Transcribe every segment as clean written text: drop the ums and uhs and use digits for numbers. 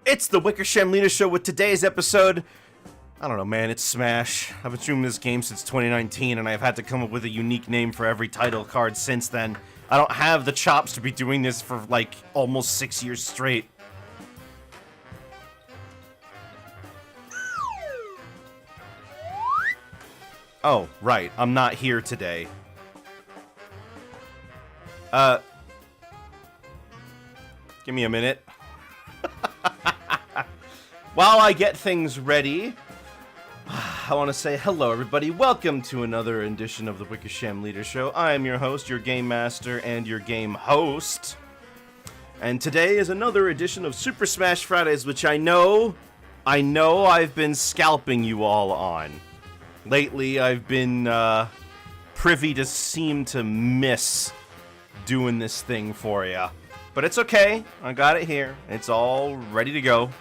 It's the Wickersham Leader Show with today's episode. I don't know, man, it's Smash. I've been streaming this game since 2019, and I've had to come up with a unique name for every title card since then. I don't have the chops to be doing this for, like, almost 6 years straight. Oh, right, I'm not here today. Give me a minute. While I get things ready, I want to say hello, everybody. Welcome to another edition of the Wickersham Leader Show. I am your host, your game master, and your game host. And today is another edition of Super Smash Fridays, which I know I've been scalping you all on. Lately, I've been privy to seem to miss doing this thing for you. But it's okay. I got it here. It's all ready to go.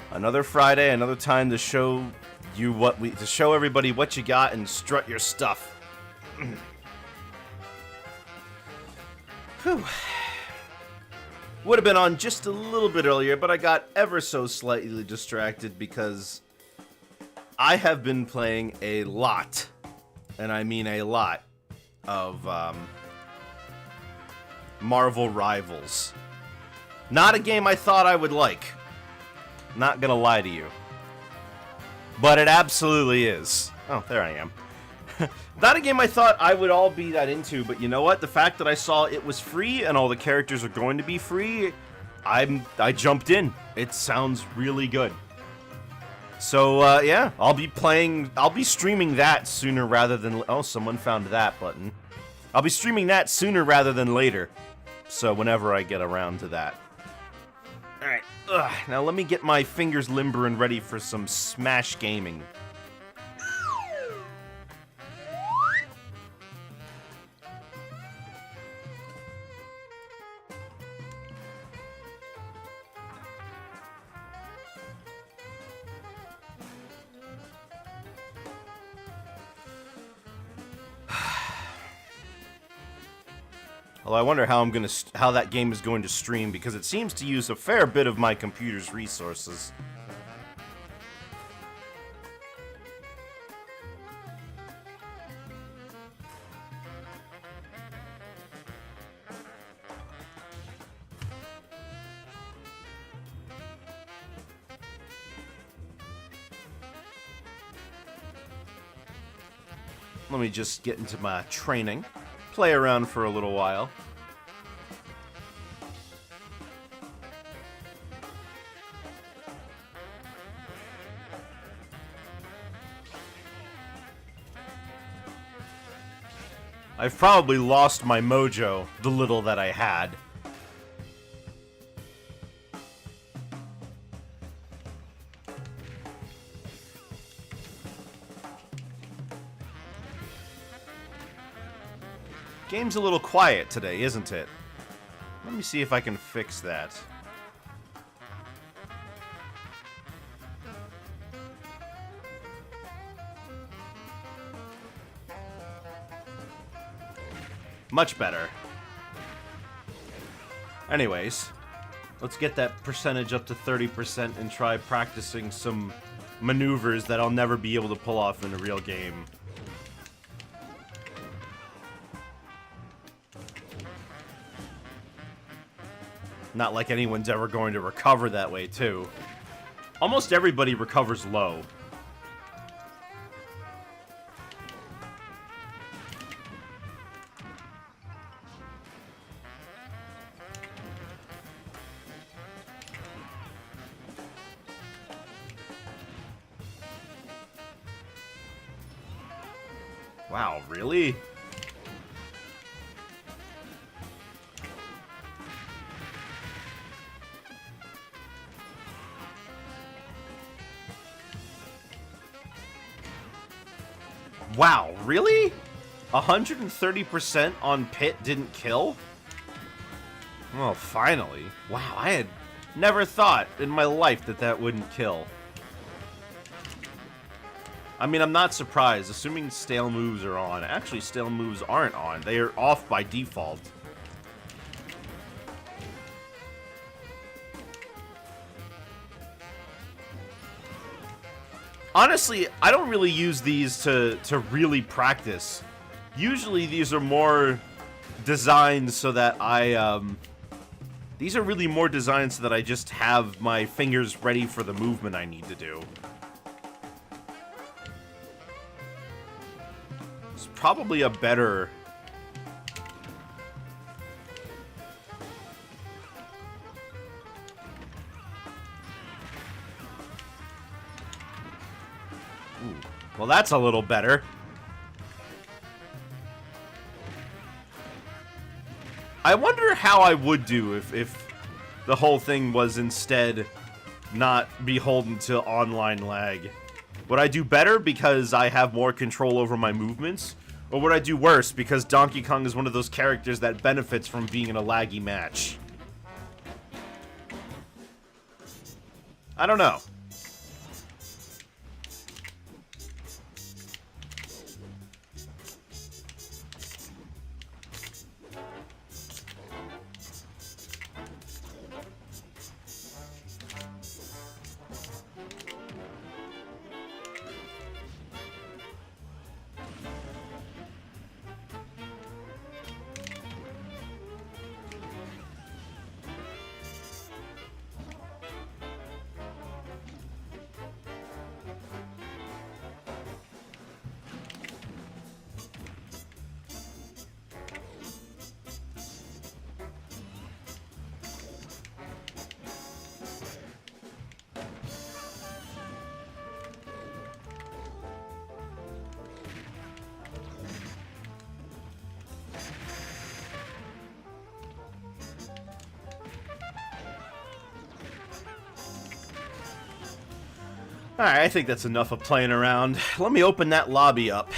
Another Friday, another time to show everybody what you got and strut your stuff. Whew. Would have been on just a little bit earlier, but I got ever so slightly distracted because I have been playing a lot, and I mean a lot, of Marvel Rivals. Not a game I thought I would like. Not gonna lie to you. But it absolutely is. Oh, there I am. Not a game I thought I would all be that into, but you know what? The fact that I saw it was free and all the characters are going to be free, I jumped in. It sounds really good. So, yeah, I'll be streaming that sooner rather than... Oh, someone found that button. I'll be streaming that sooner rather than later. So, whenever I get around to that. Alright, now let me get my fingers limber and ready for some Smash gaming. Although I wonder how that game is going to stream, because it seems to use a fair bit of my computer's resources. Let me just get into my training. Play around for a little while. I've probably lost my mojo, the little that I had. Game's a little quiet today, isn't it? Let me see if I can fix that. Much better. Anyways, let's get that percentage up to 30% and try practicing some maneuvers that I'll never be able to pull off in a real game. Not like anyone's ever going to recover that way, too. Almost everybody recovers low. Wow, really? Wow, really? 130% on Pit didn't kill? Oh, finally. Wow, I had never thought in my life that that wouldn't kill. I mean, I'm not surprised, assuming stale moves are on. Actually, stale moves aren't on. They are off by default. Honestly, I don't really use these to really practice. Usually these are more designed so that these are really more designed so that I just have my fingers ready for the movement I need to do. It's probably a better... Ooh. Well, that's a little better. I wonder how I would do if the whole thing was instead not beholden to online lag. Would I do better because I have more control over my movements? Or would I do worse because Donkey Kong is one of those characters that benefits from being in a laggy match? I don't know. Alright, I think that's enough of playing around. Let me open that lobby up.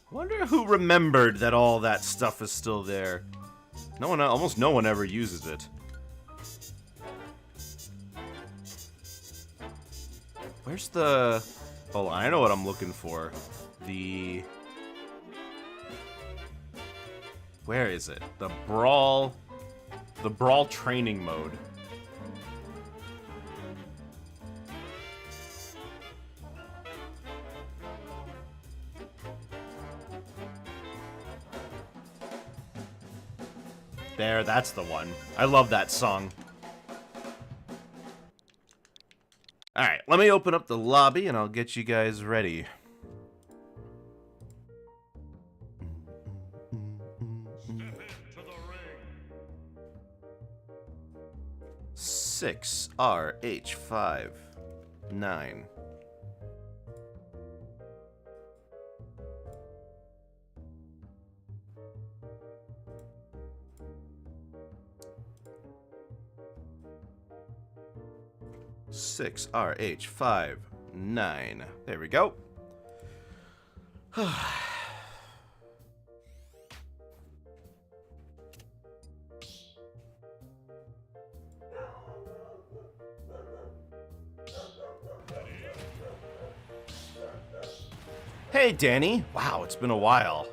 Wonder who remembered that all that stuff is still there. No one, almost no one ever uses it. Where's the... Oh, I know what I'm looking for. The... Where is it? The Brawl training mode. There, that's the one. I love that song. Alright, let me open up the lobby and I'll get you guys ready. Six RH5 9. Six RH5 9. There we go. Hey, Danny. Wow, it's been a while.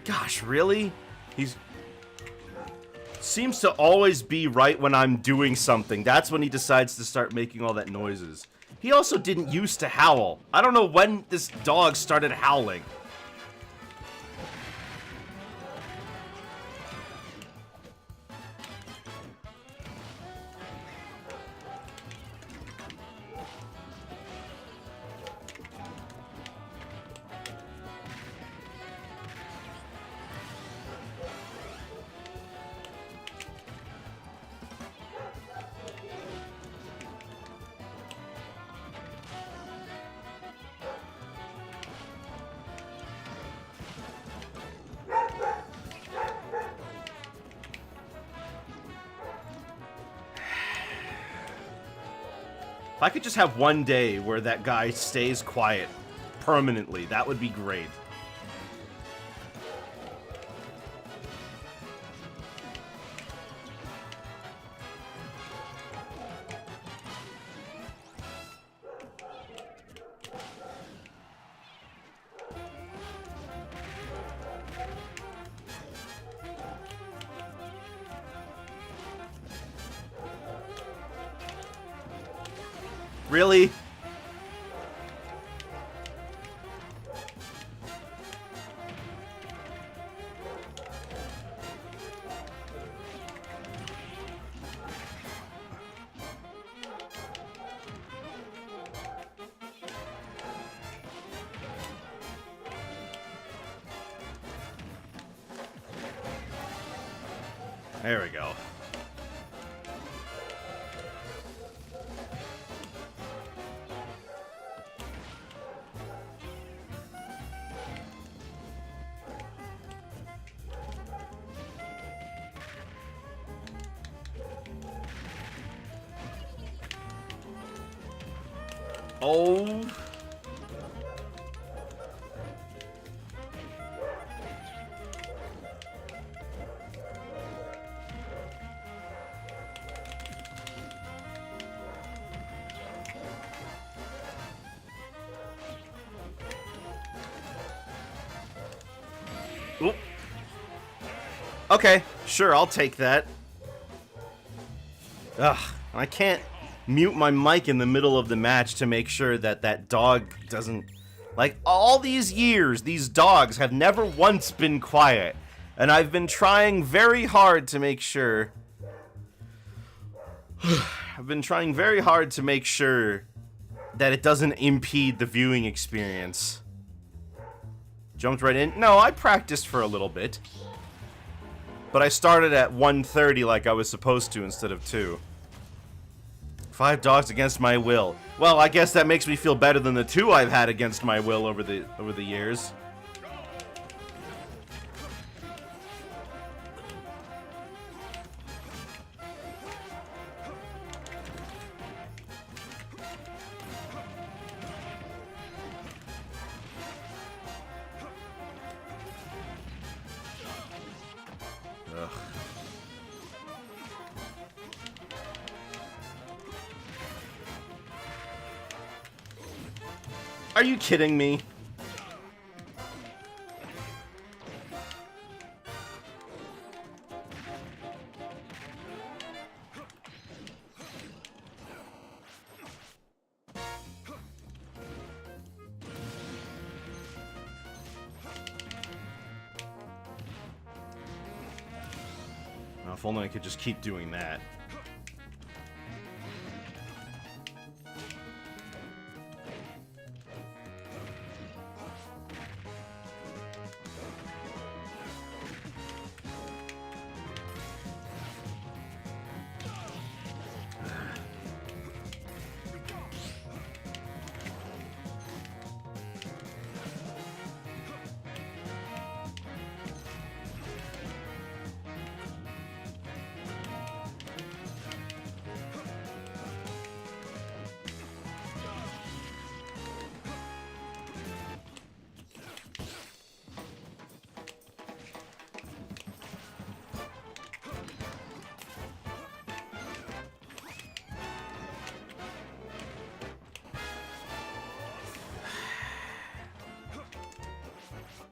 Gosh, really? He's... Seems to always be right when I'm doing something. That's when he decides to start making all that noises. He also didn't used to howl. I don't know when this dog started howling. If I could just have one day where that guy stays quiet permanently, that would be great. Really? There we go. Oh. Oop. Okay, sure, I'll take that. Ugh, I can't mute my mic in the middle of the match to make sure that that dog doesn't... Like, all these years, these dogs have never once been quiet. And I've been trying very hard to make sure... I've been trying very hard to make sure that it doesn't impede the viewing experience. Jumped right in. No, I practiced for a little bit. But I started at 1:30 like I was supposed to instead of 2. 5 dogs against my will. Well, I guess that makes me feel better than the 2 I've had against my will over the years. Ugh. Are you kidding me? Well, if only I could just keep doing that.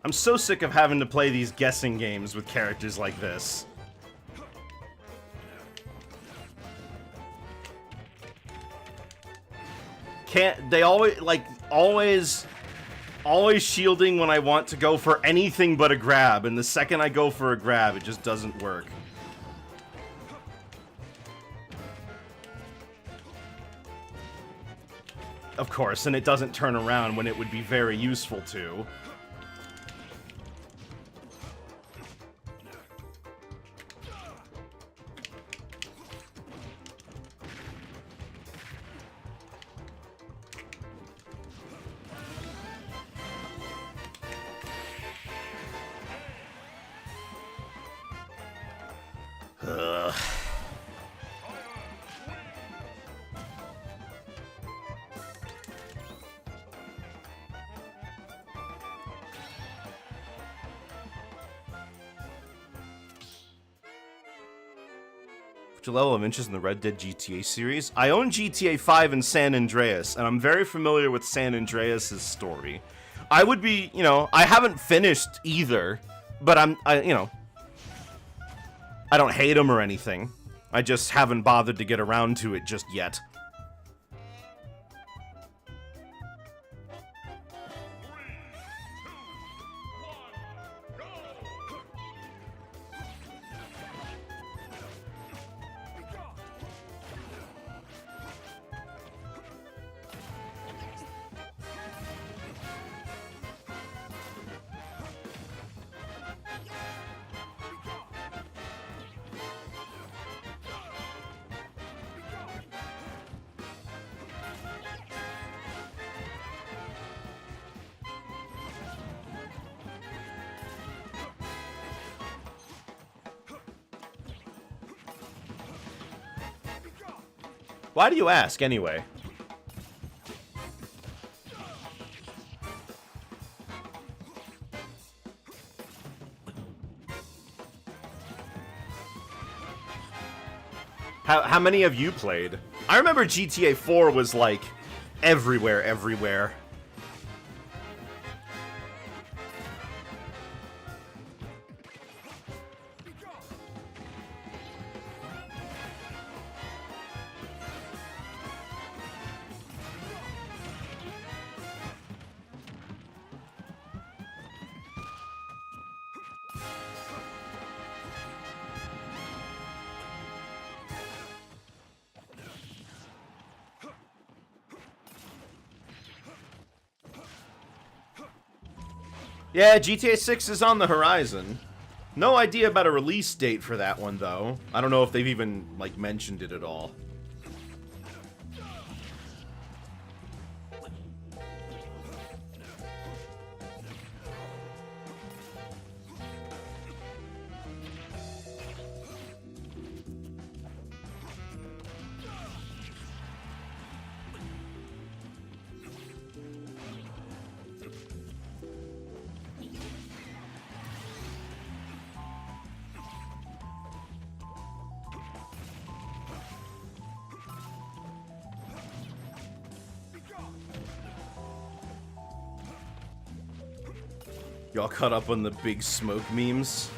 I'm so sick of having to play these guessing games with characters like this. Can't they always shielding when I want to go for anything but a grab, and the second I go for a grab, it just doesn't work. Of course, and it doesn't turn around when it would be very useful to. your level of interest in the Red Dead GTA series? I own GTA 5 and San Andreas, and I'm very familiar with San Andreas' story. I would be, you know, I haven't finished either, but you know, I don't hate them or anything. I just haven't bothered to get around to it just yet. Why do you ask, anyway? How many of you played? I remember GTA 4 was, like, everywhere. Yeah, GTA 6 is on the horizon. No idea about a release date for that one, though. I don't know if they've even, like, mentioned it at all. Y'all caught up on the Big Smoke memes?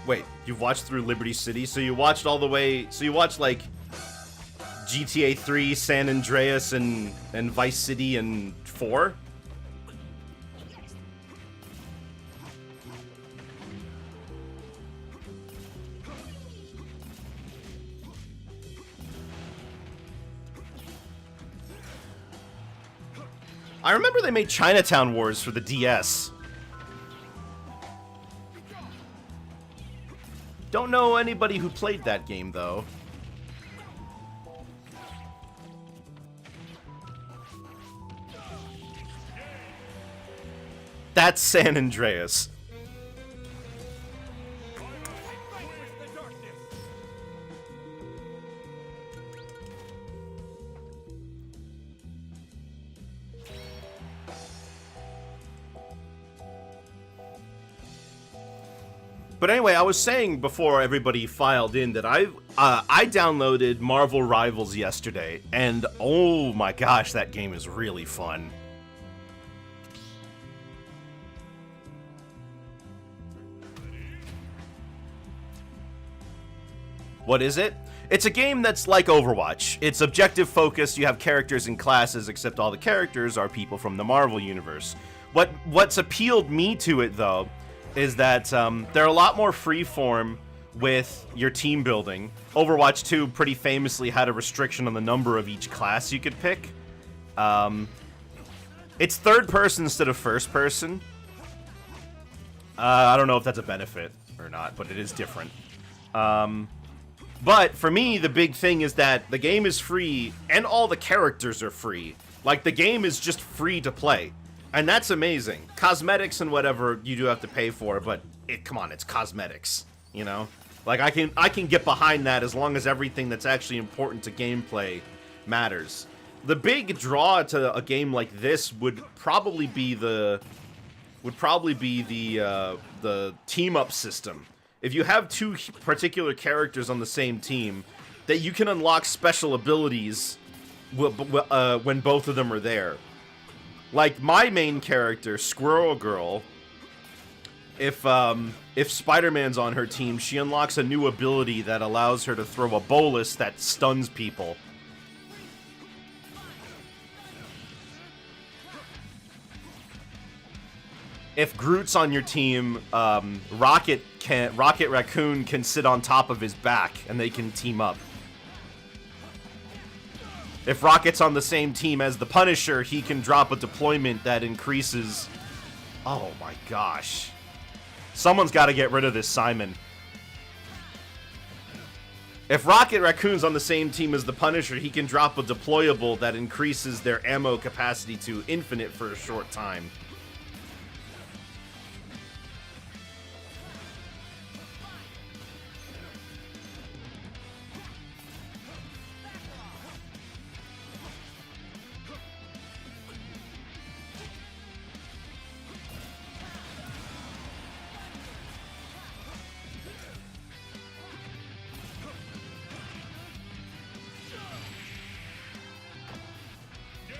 Wait, you've watched through Liberty City? So you watched all the way... So you watched, like, GTA 3, San Andreas, and Vice City, and 4? I remember they made Chinatown Wars for the DS. Don't know anybody who played that game, though. That's San Andreas. But anyway, I was saying before everybody filed in that I downloaded Marvel Rivals yesterday, and oh my gosh, that game is really fun. What is it? It's a game that's like Overwatch. It's objective focused, you have characters and classes, except all the characters are people from the Marvel Universe. What's appealed me to it, though, is that they're a lot more freeform with your team building. Overwatch 2 pretty famously had a restriction on the number of each class you could pick. It's third person instead of first person. I don't know if that's a benefit or not, but it is different. But for me, the big thing is that the game is free and all the characters are free. Like, the game is just free to play. And that's amazing. Cosmetics and whatever you do have to pay for, but come on, it's cosmetics, you know? Like, I can get behind that as long as everything that's actually important to gameplay matters. The big draw to a game like this would probably be the team up system, if you have two particular characters on the same team, that you can unlock special abilities when both of them are there. Like my main character, Squirrel Girl, if Spider-Man's on her team, she unlocks a new ability that allows her to throw a bolus that stuns people. If Groot's on your team, Rocket Raccoon can sit on top of his back, and they can team up. If Rocket's on the same team as the Punisher, he can drop a deployment that increases... Oh my gosh. Someone's got to get rid of this Simon. If Rocket Raccoon's on the same team as the Punisher, he can drop a deployable that increases their ammo capacity to infinite for a short time.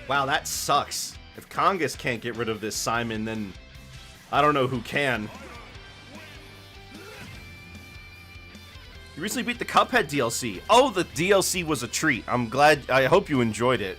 Wow, that sucks. If Congus can't get rid of this Simon, then I don't know who can. You recently beat the Cuphead DLC. Oh, the DLC was a treat. I'm glad. I hope you enjoyed it.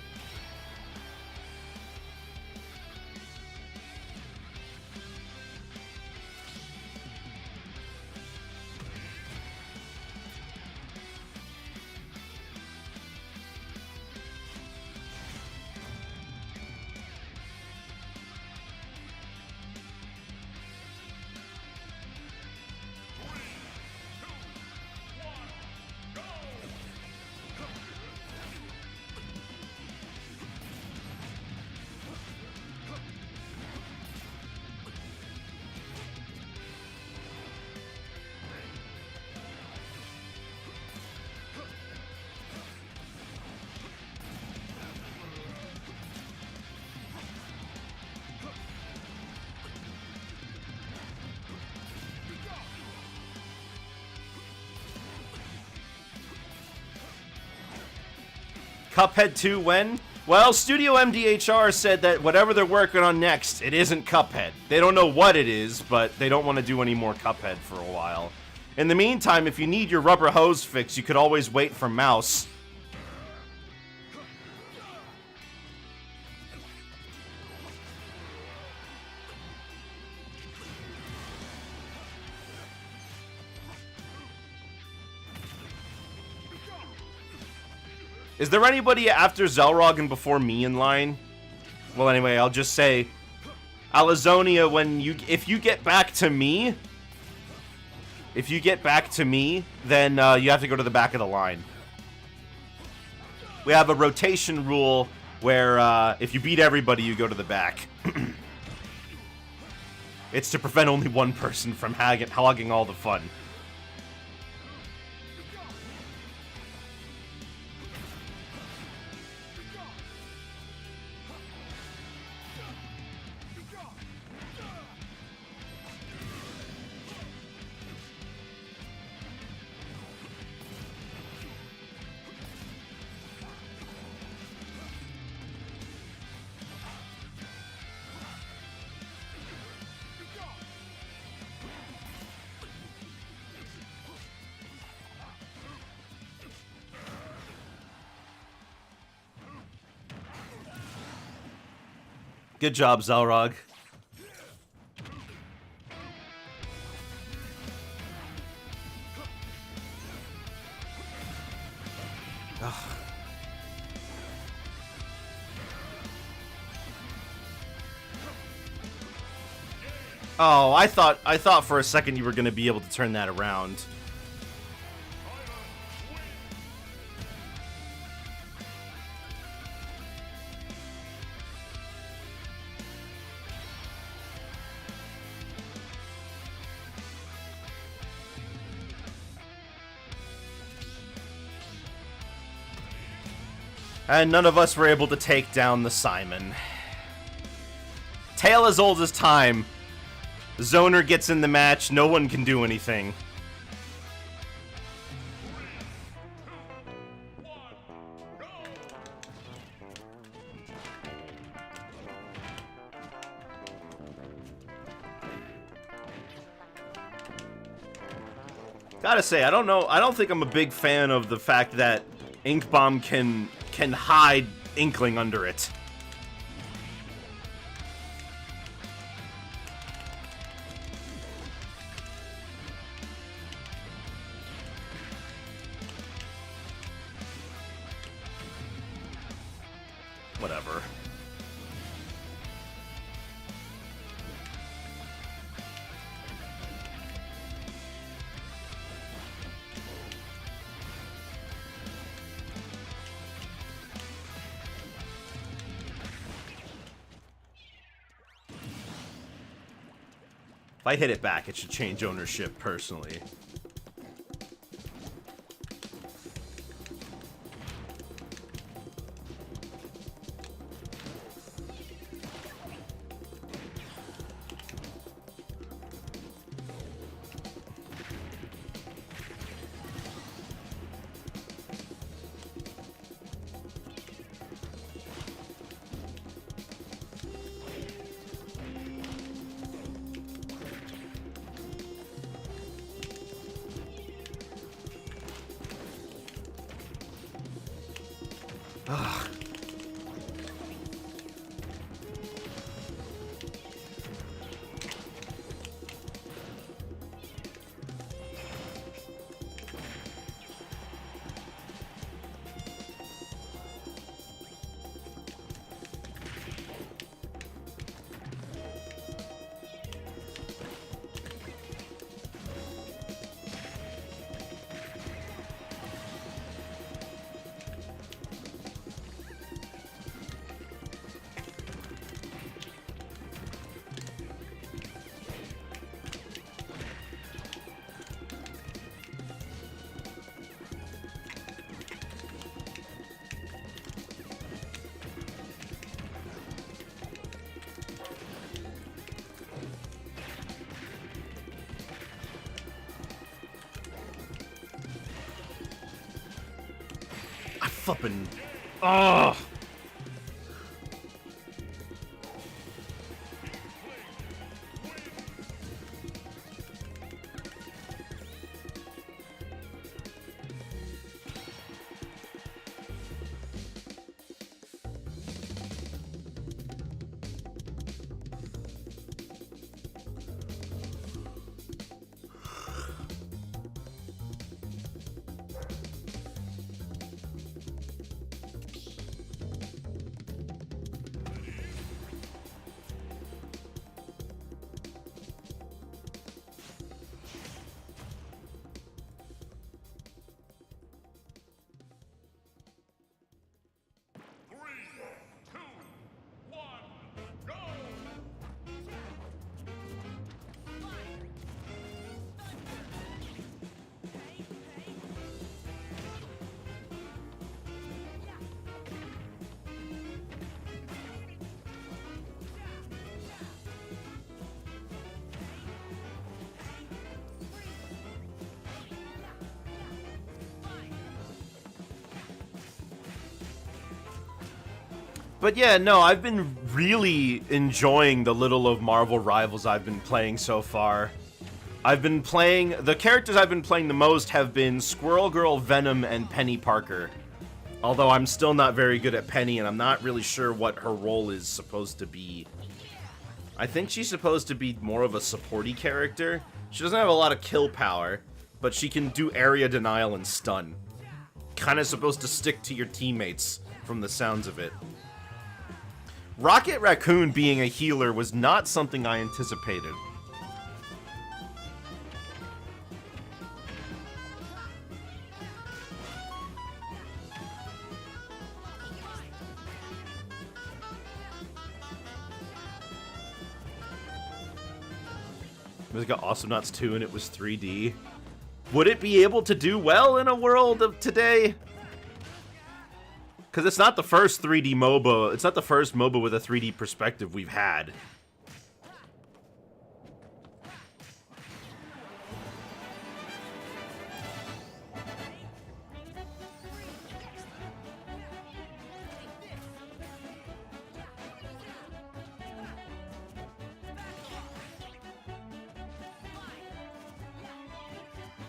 Cuphead 2 when? Well, Studio MDHR said that whatever they're working on next, it isn't Cuphead. They don't know what it is, but they don't want to do any more Cuphead for a while. In the meantime, if you need your rubber hose fix, you could always wait for Mouse. Is there anybody after Zelrog and before me in line? Well, anyway, I'll just say, Alazonia, if you get back to me, then you have to go to the back of the line. We have a rotation rule where if you beat everybody, you go to the back. It's to prevent only one person from hogging all the fun. Good job, Zelrog. Ugh. Oh, I thought for a second you were going to be able to turn that around. And none of us were able to take down the Simon. Tale as old as time. Zoner gets in the match, no one can do anything. Gotta say, I don't know. I don't think I'm a big fan of the fact that Ink Bomb can hide Inkling under it. Whatever. If I hit it back, it should change ownership, personally. Ugh. Flippin'. Ugh. But yeah, no, I've been really enjoying the little of Marvel Rivals I've been playing so far. I've been playing... The characters I've been playing the most have been Squirrel Girl, Venom, and Penny Parker. Although I'm still not very good at Penny, and I'm not really sure what her role is supposed to be. I think she's supposed to be more of a supporty character. She doesn't have a lot of kill power, but she can do area denial and stun. Kind of supposed to stick to your teammates, from the sounds of it. Rocket Raccoon being a healer was not something I anticipated. It was got Awesome Knots 2 and it was 3D. Would it be able to do well in a world of today? Because it's not the first 3D MOBA. It's not the first MOBA with a 3D perspective we've had.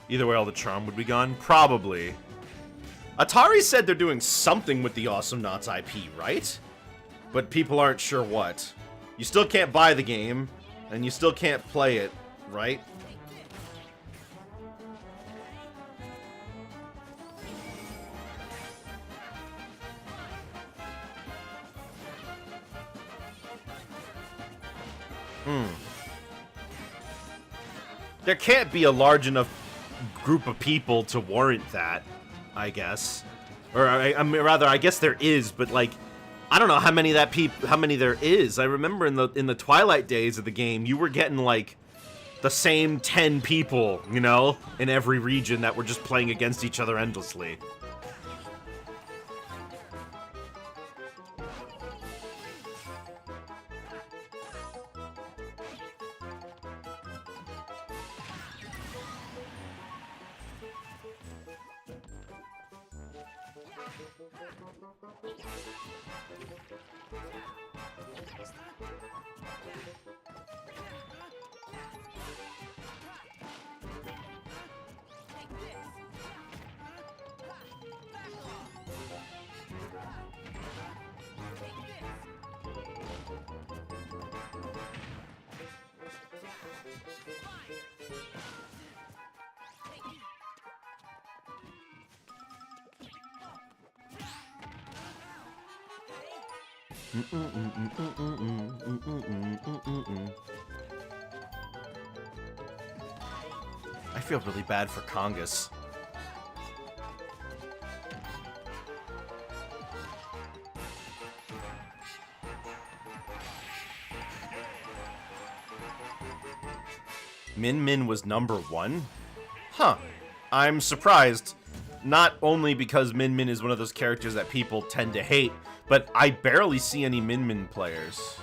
Either way, all the charm would be gone. Probably. Atari said they're doing something with the Awesomenauts IP, right? But people aren't sure what. You still can't buy the game, and you still can't play it, right? There can't be a large enough group of people to warrant that, I guess. Or I mean, rather, I guess there is, but like, I don't know how many there is. I remember in the Twilight days of the game, you were getting like the same 10 people, you know, in every region that were just playing against each other endlessly. I feel really bad for Congus. Min Min was #1? Huh. I'm surprised. Not only because Min Min is one of those characters that people tend to hate, but I barely see any Min Min players.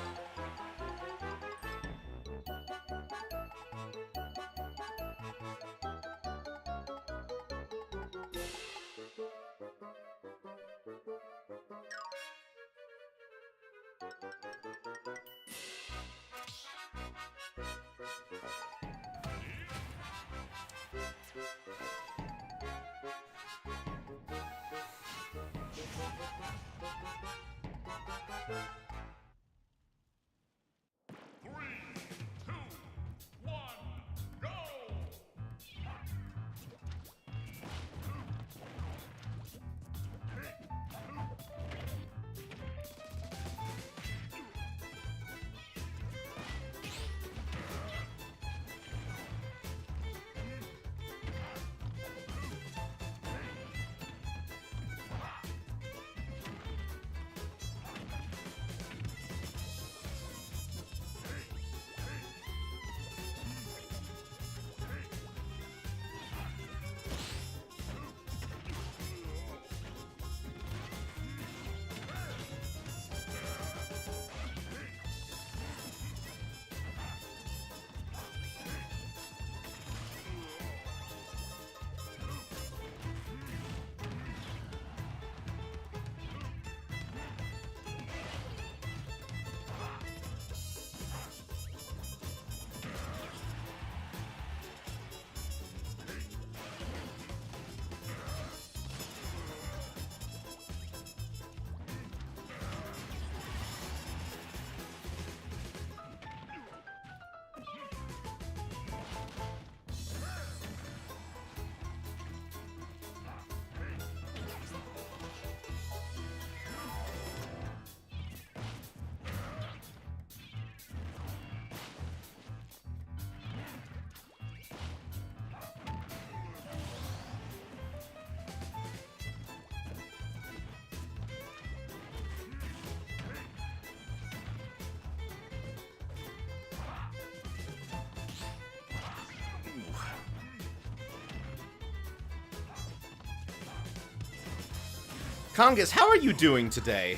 Congus, how are you doing today?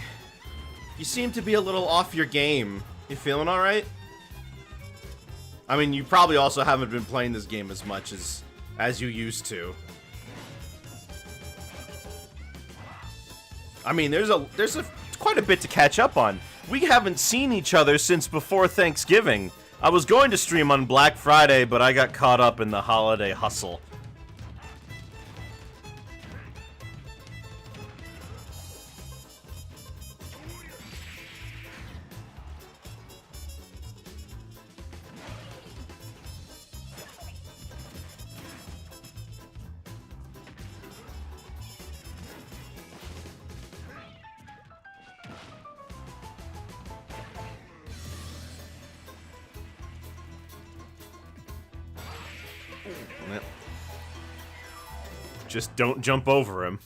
You seem to be a little off your game. You feeling alright? I mean, you probably also haven't been playing this game as much as you used to. I mean, there's quite a bit to catch up on. We haven't seen each other since before Thanksgiving. I was going to stream on Black Friday, but I got caught up in the holiday hustle. Just don't jump over him.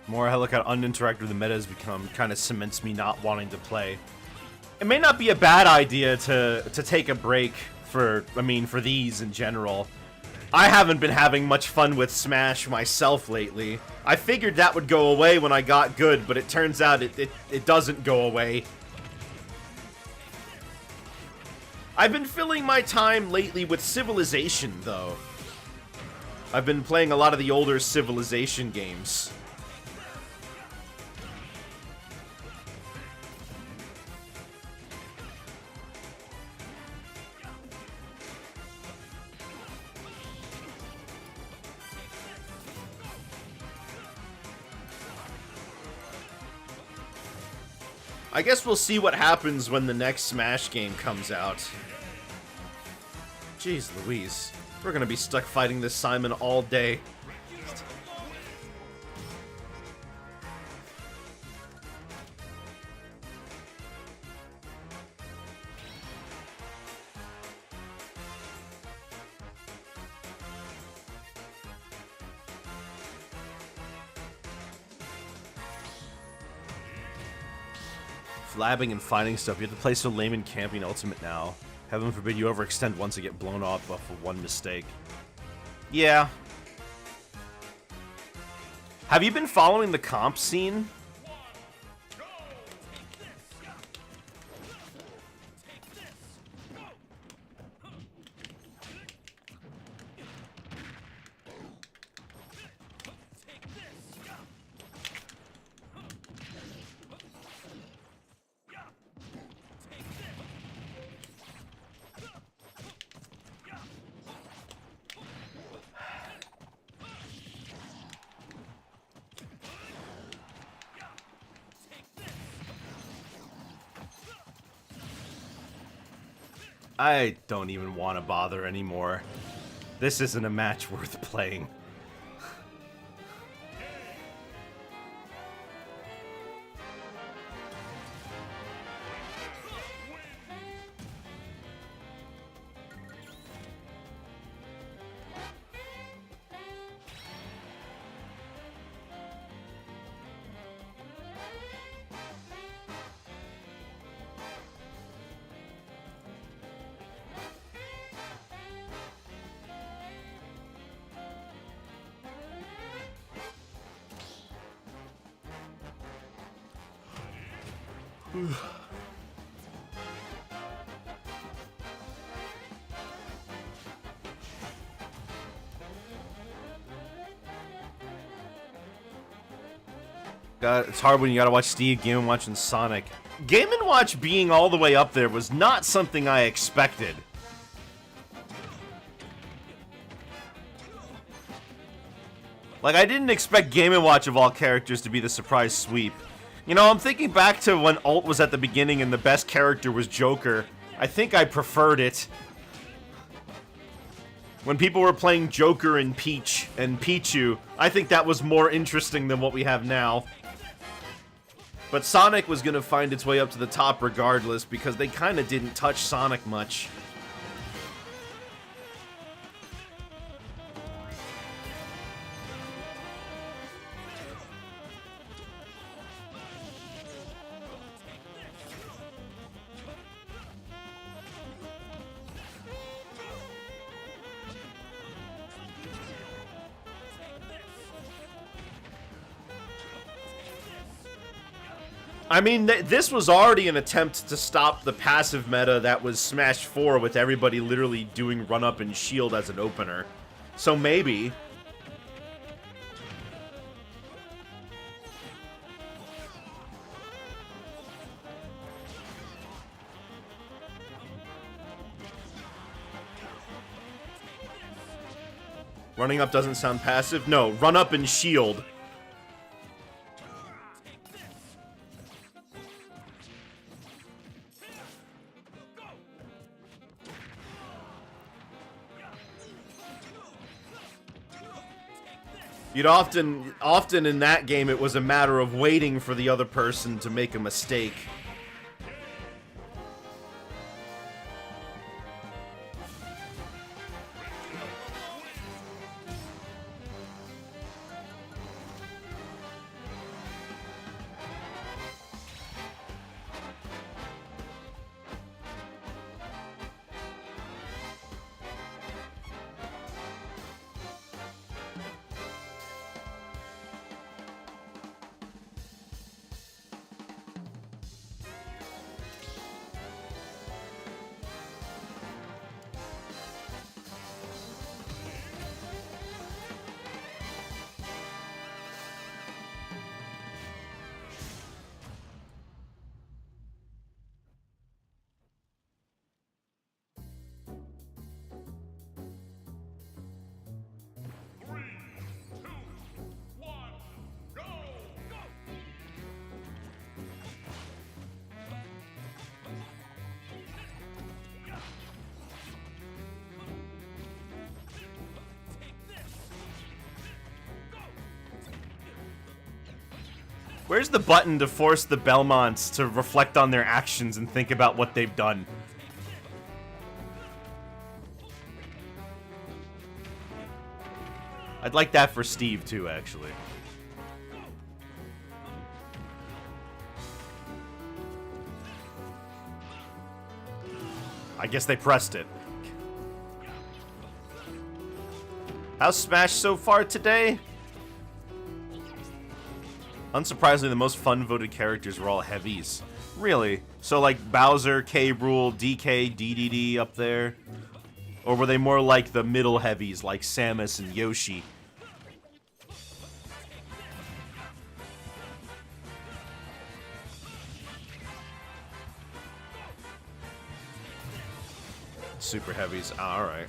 More I look at uninteractive the meta has become kind of cements me not wanting to play. It may not be a bad idea to take a break for these in general. I haven't been having much fun with Smash myself lately. I figured that would go away when I got good, but it turns out it doesn't go away. I've been filling my time lately with Civilization, though. I've been playing a lot of the older Civilization games. I guess we'll see what happens when the next Smash game comes out. Jeez Louise. We're gonna be stuck fighting this Simon all day. Flabbing and finding stuff. You have to play so lame in camping Ultimate now. Heaven forbid you overextend once and get blown off for one mistake. Yeah. Have you been following the comp scene? I don't even want to bother anymore. This isn't a match worth playing. It's hard when you gotta watch Steve Game & Watch and Sonic. Game & Watch being all the way up there was not something I expected. Like, I didn't expect Game & Watch of all characters to be the surprise sweep. You know, I'm thinking back to when Ult was at the beginning and the best character was Joker. I think I preferred it. When people were playing Joker and Peach and Pichu, I think that was more interesting than what we have now. But Sonic was gonna find its way up to the top regardless because they kinda didn't touch Sonic much. I mean, this was already an attempt to stop the passive meta that was Smash 4 with everybody literally doing run-up and shield as an opener. So maybe... Running up doesn't sound passive? No, run up and shield. You'd often in that game, it was a matter of waiting for the other person to make a mistake. Where's the button to force the Belmonts to reflect on their actions and think about what they've done? I'd like that for Steve, too, actually. I guess they pressed it. How's Smash so far today? Unsurprisingly, the most fun-voted characters were all heavies. Really? So, like, Bowser, K-Rool, DK, DDD up there? Or were they more like the middle heavies, like Samus and Yoshi? Super heavies. Ah, alright.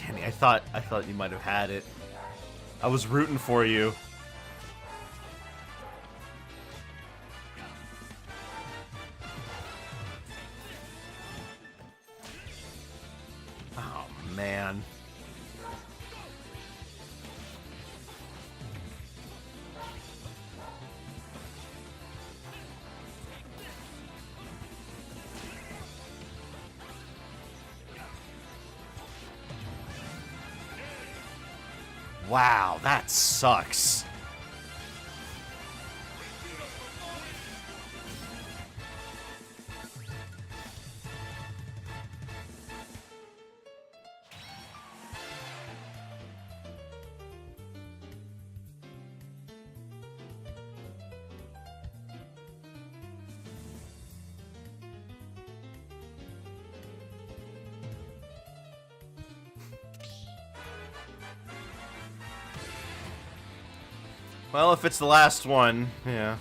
Danny, I thought you might have had it. I was rooting for you. Oh, man. Wow, that sucks. Well, if it's the last one, yeah.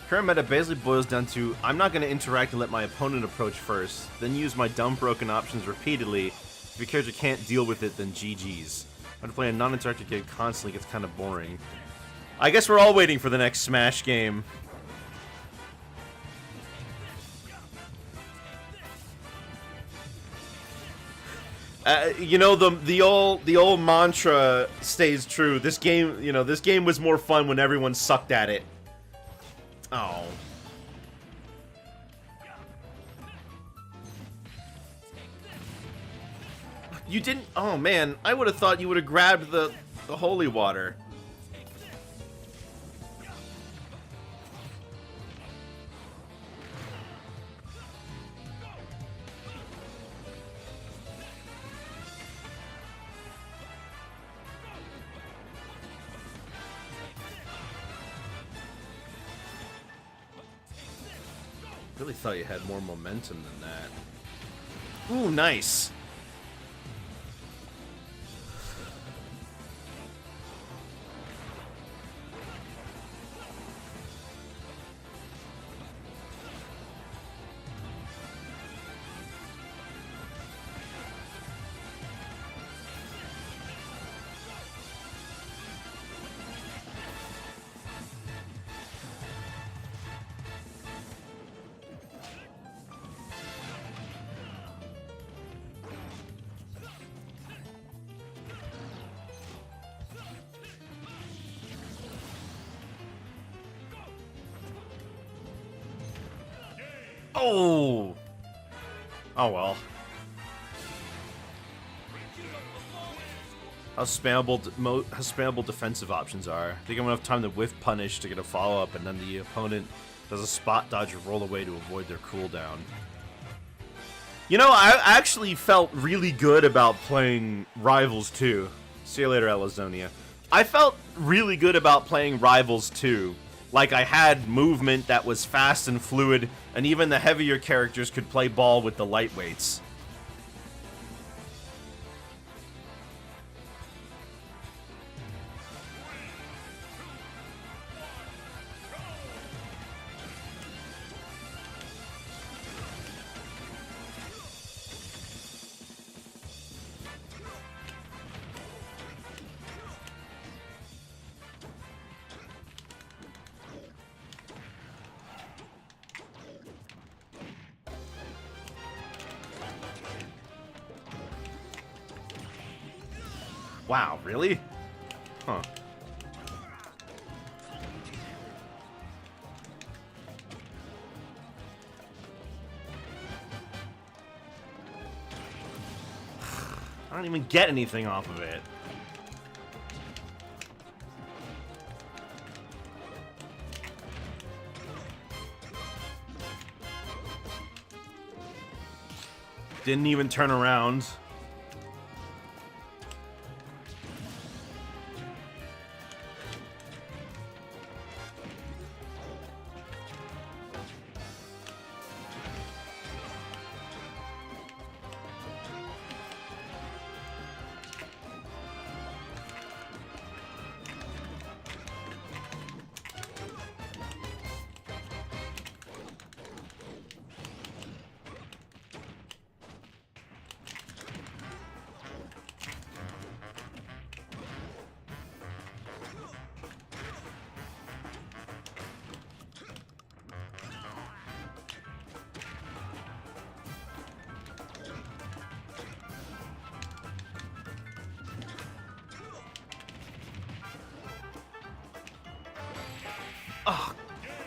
Current meta basically boils down to, I'm not going to interact and let my opponent approach first, then use my dumb broken options repeatedly. If your character can't deal with it, then GG's. When playing a non-interactive game constantly gets kind of boring. I guess we're all waiting for the next Smash game. You know, the old mantra stays true. This game, you know, this game was more fun when everyone sucked at it. Oh. You didn't. Oh man, I would have thought you would have grabbed the holy water. Really thought you had more momentum than that. Ooh, nice. Oh! Oh well. How spammable defensive options are. They give enough time to whiff punish to get a follow-up, and then the opponent does a spot dodge or roll away to avoid their cooldown. You know, I actually felt really good about playing Rivals 2. See you later, Elazonia. I felt really good about playing Rivals 2. Like, I had movement that was fast and fluid, and even the heavier characters could play ball with the lightweights. Wow, really? Huh. I don't even get anything off of it. Didn't even turn around.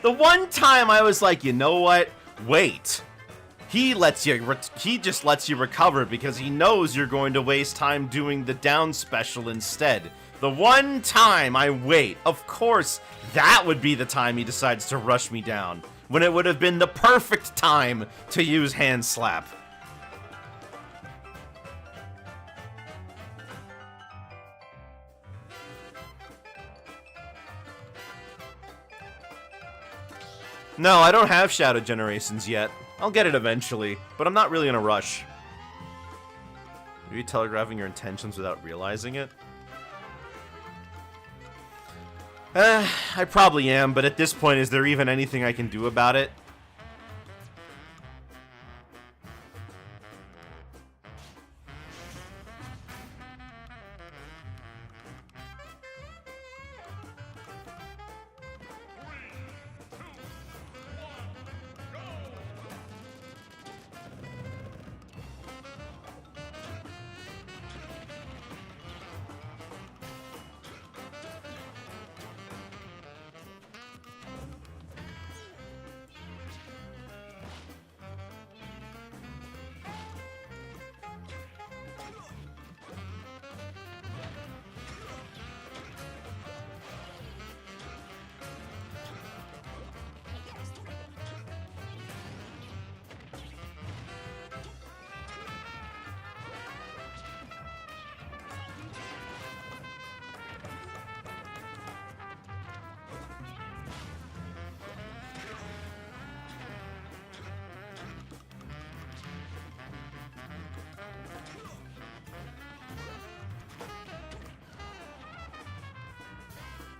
The one time I was like, you know what? Wait. He just lets you recover because he knows you're going to waste time doing the down special instead. The one time I wait, of course, that would be the time he decides to rush me down, when it would have been the perfect time to use hand slap. No, I don't have Shadow Generations yet. I'll get it eventually, but I'm not really in a rush. Are you telegraphing your intentions without realizing it? I probably am, but at this point, is there even anything I can do about it?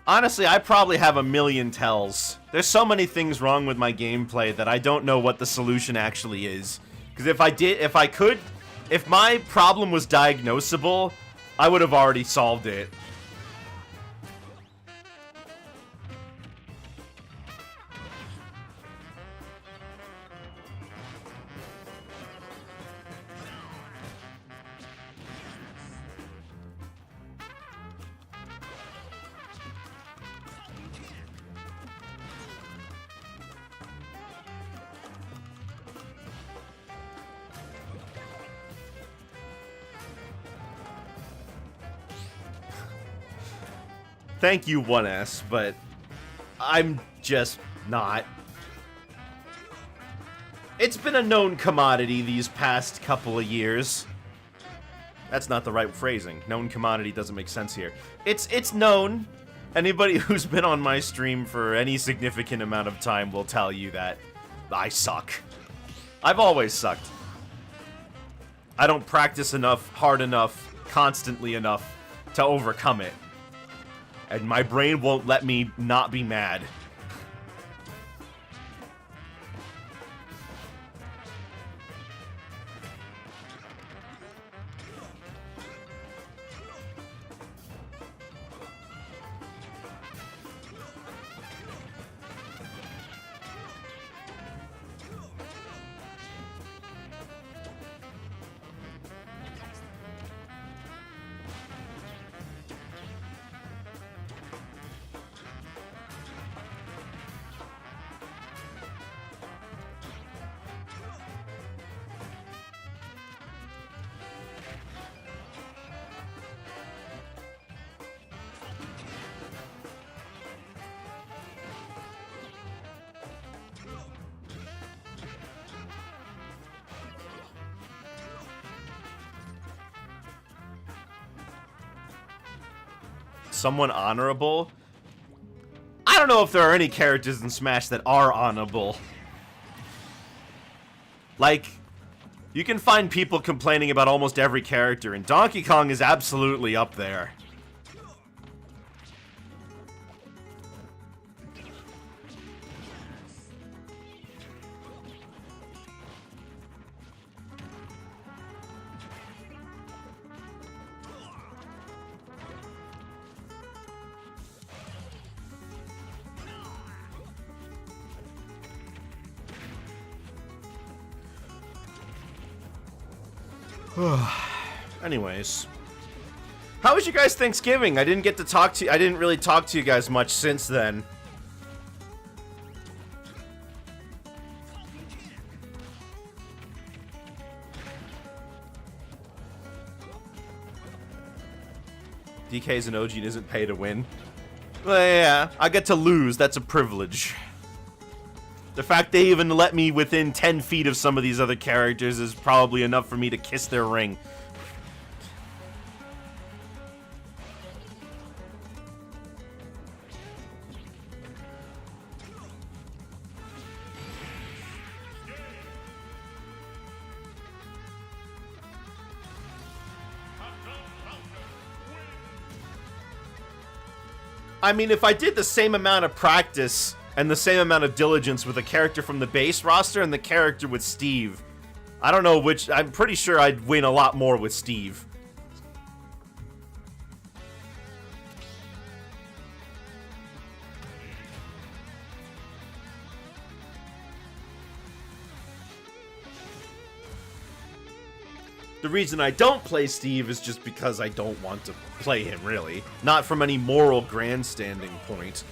Honestly, I probably have a million tells. There's so many things wrong with my gameplay that I don't know what the solution actually is. Because if my problem was diagnosable, I would have already solved it. Thank you, 1S, but I'm just not. It's been a known commodity these past couple of years. That's not the right phrasing. Known commodity doesn't make sense here. It's known. Anybody who's been on my stream for any significant amount of time will tell you that I suck. I've always sucked. I don't practice enough, hard enough, constantly enough to overcome it. And my brain won't let me not be mad. Someone honorable? I don't know if there are any characters in Smash that are honorable. Like, you can find people complaining about almost every character, and Donkey Kong is absolutely up there. Anyways, how was your guys' Thanksgiving? I didn't really talk to you guys much since then. DK's an OG and isn't pay to win. Well, yeah, I get to lose. That's a privilege. The fact they even let me within 10 feet of some of these other characters is probably enough for me to kiss their ring. I mean, if I did the same amount of practice and the same amount of diligence with a character from the base roster and the character with Steve, I don't know which. I'm pretty sure I'd win a lot more with Steve. The reason I don't play Steve is just because I don't want to play him, really. Not from any moral grandstanding point.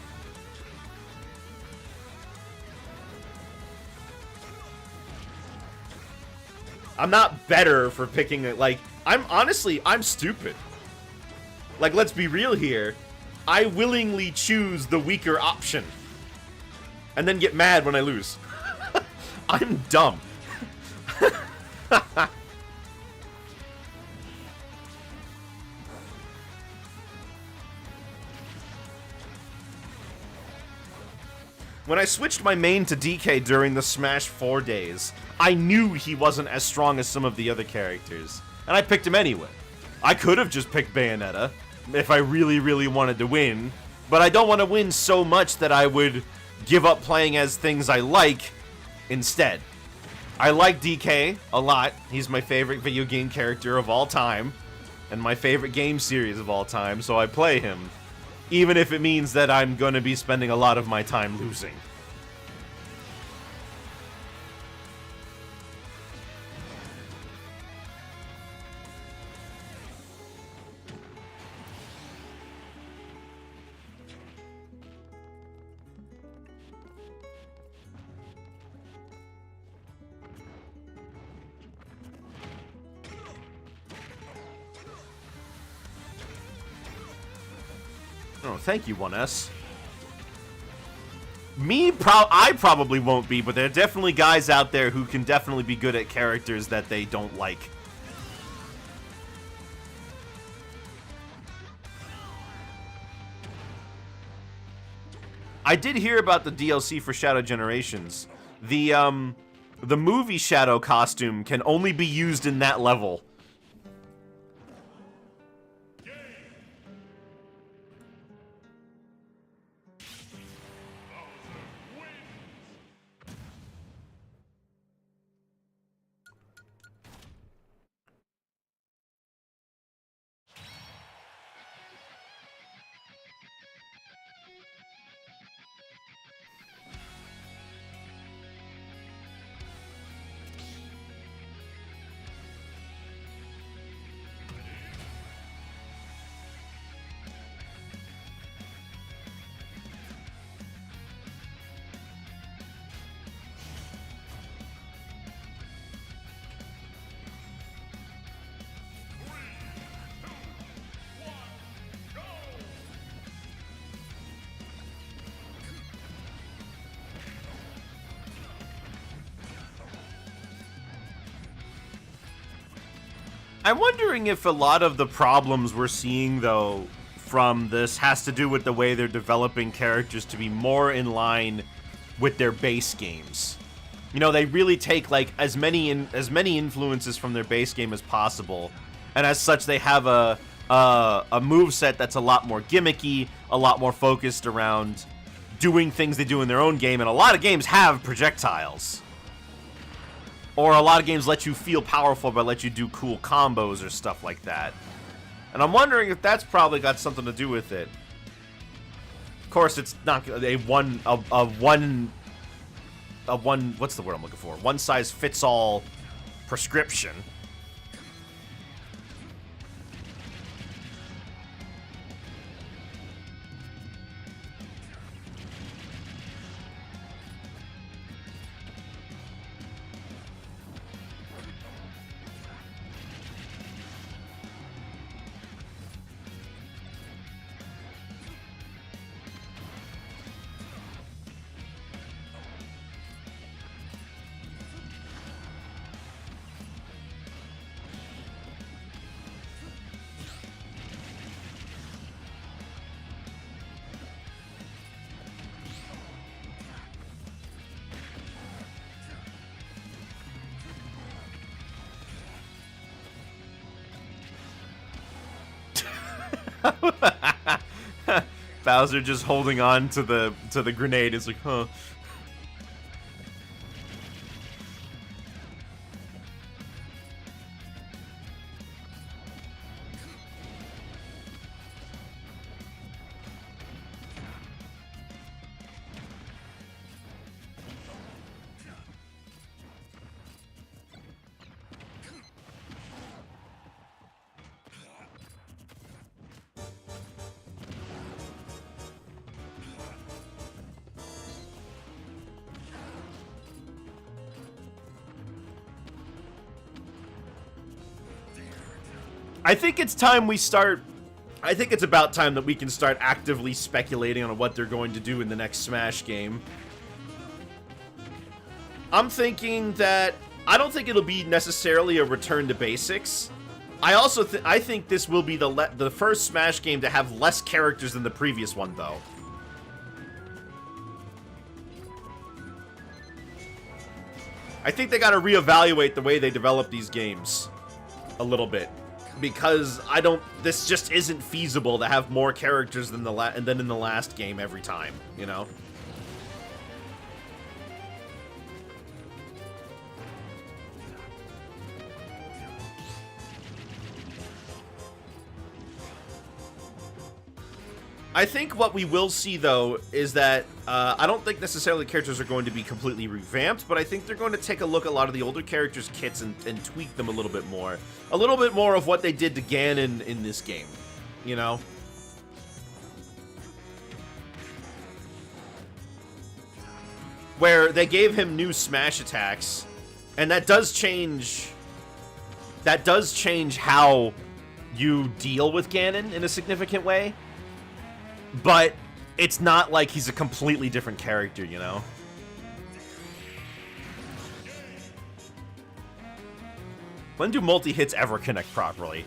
I'm not better for picking it. Like, I'm stupid. Like, let's be real here. I willingly choose the weaker option. And then get mad when I lose. I'm dumb. When I switched my main to DK during the Smash 4 days, I knew he wasn't as strong as some of the other characters, and I picked him anyway. I could have just picked Bayonetta if I really, really wanted to win, but I don't want to win so much that I would give up playing as things I like instead. I like DK a lot. He's my favorite video game character of all time, and my favorite game series of all time, so I play him. Even if it means that I'm going to be spending a lot of my time losing. Oh, thank you, 1S. I probably won't be, but there are definitely guys out there who can definitely be good at characters that they don't like. I did hear about the DLC for Shadow Generations. The movie Shadow costume can only be used in that level. I'm wondering if a lot of the problems we're seeing, though, from this has to do with the way they're developing characters to be more in line with their base games. You know, they really take, like, as many influences from their base game as possible, and as such, they have a moveset that's a lot more gimmicky, a lot more focused around doing things they do in their own game, and a lot of games have projectiles. Or a lot of games let you feel powerful, but let you do cool combos or stuff like that. And I'm wondering if that's probably got something to do with it. Of course, it's not a one, what's the word I'm looking for? One size fits all prescription. Bowser just holding on to the grenade is like, huh. I think it's time we start... I think it's about time that we can start actively speculating on what they're going to do in the next Smash game. I'm thinking that... I don't think it'll be necessarily a return to basics. I think this will be the first Smash game to have less characters than the previous one, though. I think they gotta reevaluate the way they develop these games a little bit. Because this just isn't feasible to have more characters than in the last game every time, you know? I think what we will see, though, is that I don't think necessarily the characters are going to be completely revamped, but I think they're going to take a look at a lot of the older characters' kits and tweak them a little bit more. A little bit more of what they did to Ganon in this game, you know? Where they gave him new smash attacks, and that does change how you deal with Ganon in a significant way. But it's not like he's a completely different character, you know? When do multi-hits ever connect properly?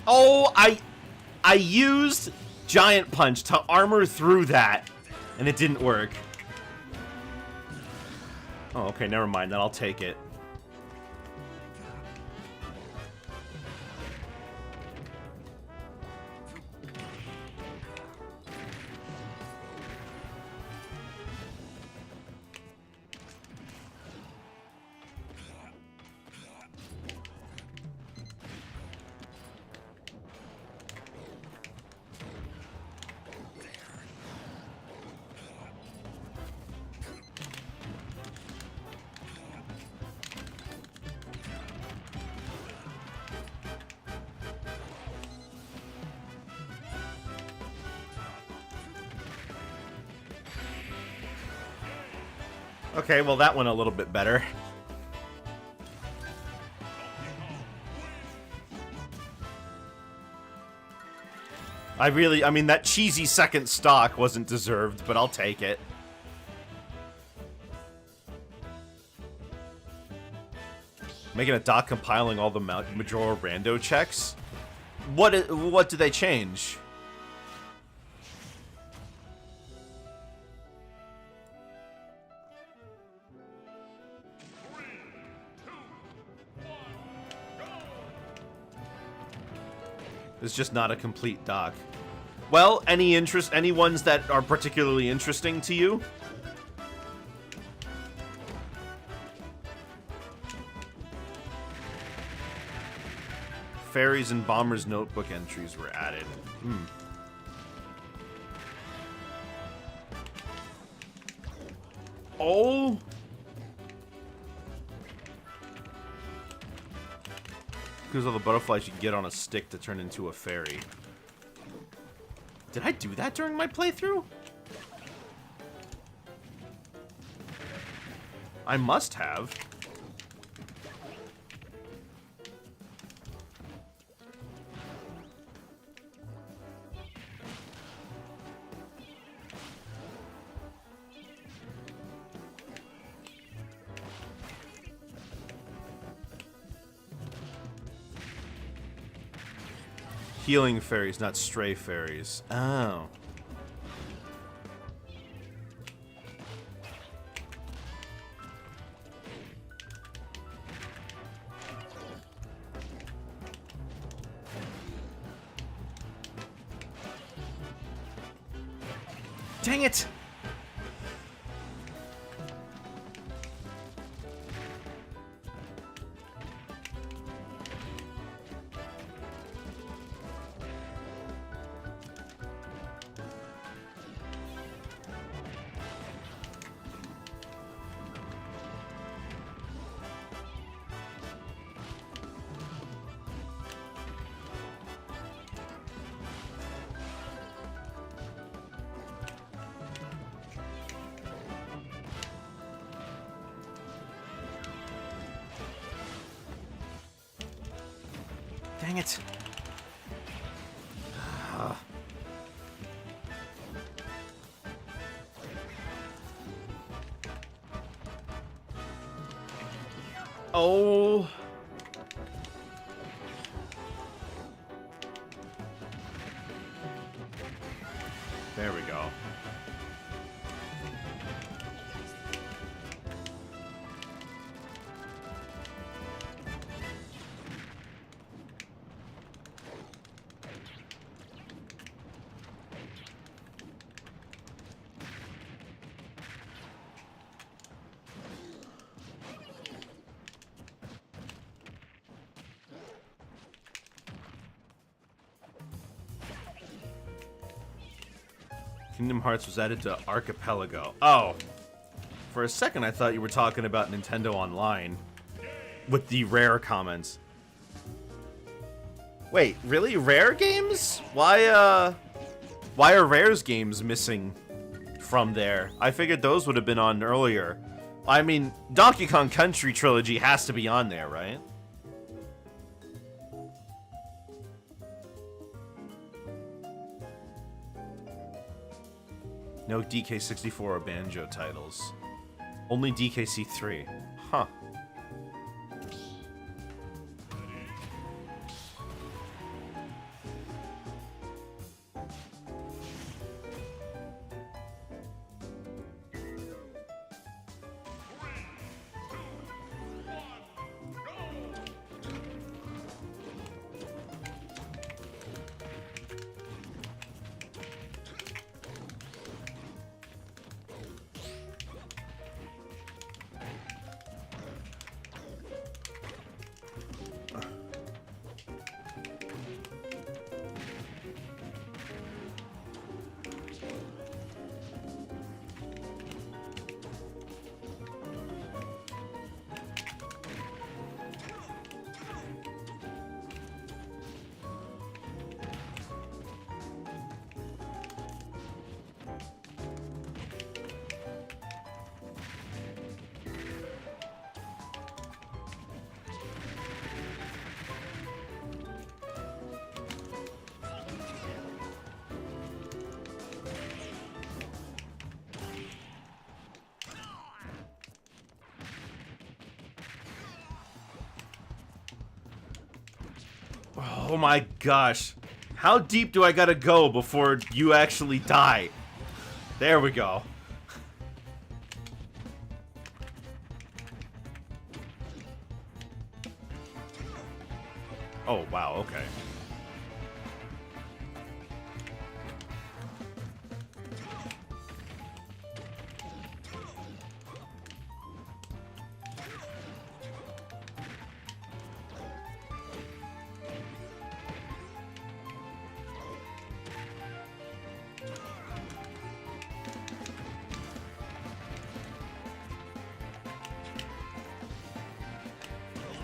Oh, I used Giant Punch to armor through that, and it didn't work. Oh, okay, never mind. Then I'll take it. Okay, well that went a little bit better. I mean, that cheesy second stock wasn't deserved, but I'll take it. Making a doc compiling all the Majora rando checks? What did they change? It's just not a complete doc. Well, any ones that are particularly interesting to you? Fairies and Bomber's Notebook entries were added. Oh! Because of the butterflies you can get on a stick to turn into a fairy. Did I do that during my playthrough? I must have. Healing fairies, not stray fairies. Oh. Dang it! Dang it. Oh. There we go. Kingdom Hearts was added to Archipelago. Oh. For a second, I thought you were talking about Nintendo Online. With the Rare comments. Wait, really? Rare games? Why are Rare's games missing from there? I figured those would have been on earlier. I mean, Donkey Kong Country Trilogy has to be on there, right? No DK64 or Banjo titles. Only DKC3. Huh. Oh my gosh. How deep do I gotta go before you actually die? There we go. Oh, wow, okay.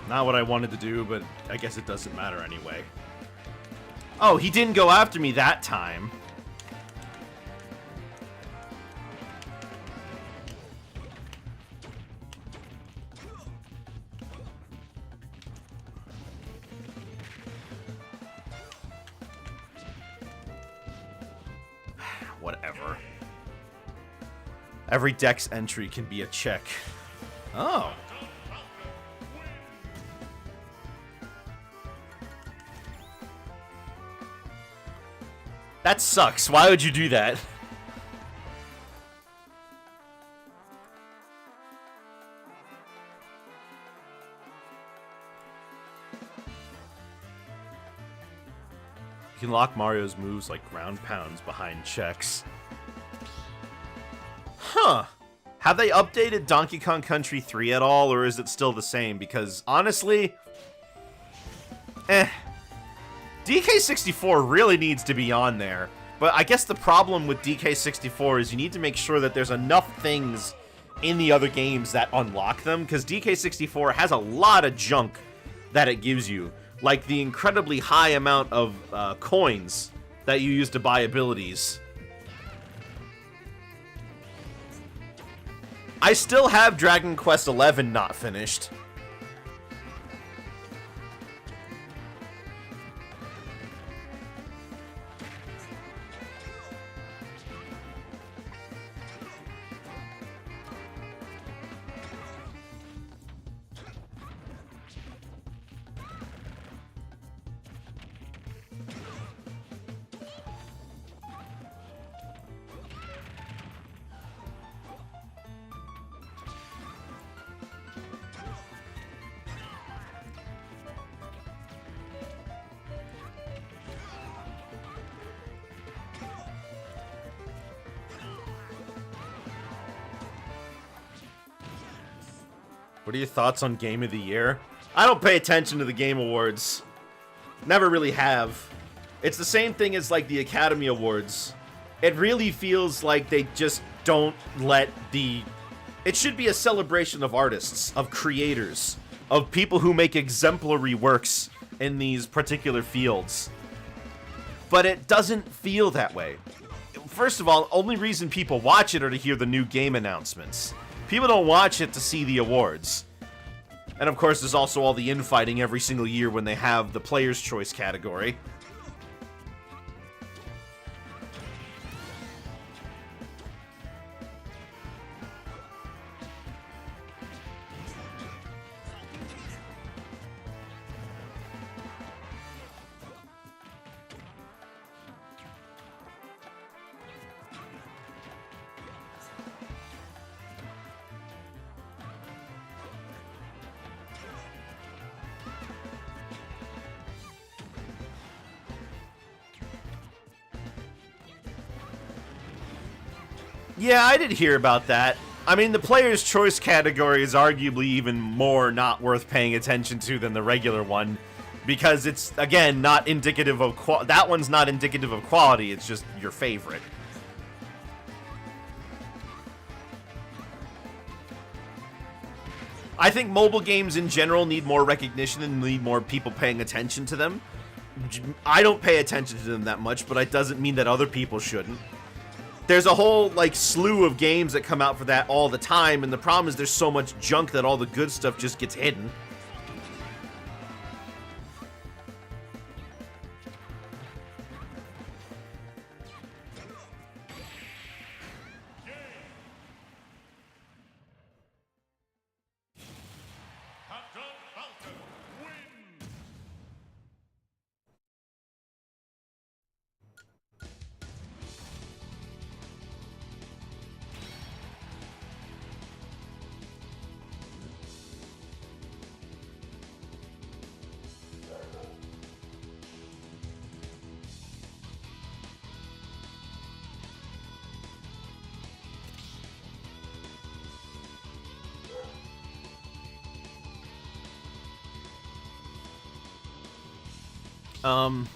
Not what I wanted to do, but I guess it doesn't matter anyway. Oh, he didn't go after me that time. Whatever. Every Dex entry can be a check. Oh. That sucks. Why would you do that? You can lock Mario's moves like ground pounds behind checks. Huh. Have they updated Donkey Kong Country 3 at all, or is it still the same? Because, honestly... DK64 really needs to be on there. But I guess the problem with DK64 is you need to make sure that there's enough things in the other games that unlock them, because DK64 has a lot of junk that it gives you. Like the incredibly high amount of coins that you use to buy abilities. I still have Dragon Quest XI not finished. What are your thoughts on Game of the Year? I don't pay attention to the Game Awards. Never really have. It's the same thing as like the Academy Awards. It really feels like they just don't let the... It should be a celebration of artists, of creators, of people who make exemplary works in these particular fields. But it doesn't feel that way. First of all, only reason people watch it are to hear the new game announcements. People don't watch it to see the awards. And of course, there's also all the infighting every single year when they have the Player's Choice category. Yeah, I did hear about that. I mean, the Player's Choice category is arguably even more not worth paying attention to than the regular one, because it's, again, not indicative of that one's not indicative of quality, it's just your favorite. I think mobile games in general need more recognition and need more people paying attention to them. I don't pay attention to them that much, but it doesn't mean that other people shouldn't. There's a whole, like, slew of games that come out for that all the time, and the problem is there's so much junk that all the good stuff just gets hidden. Um.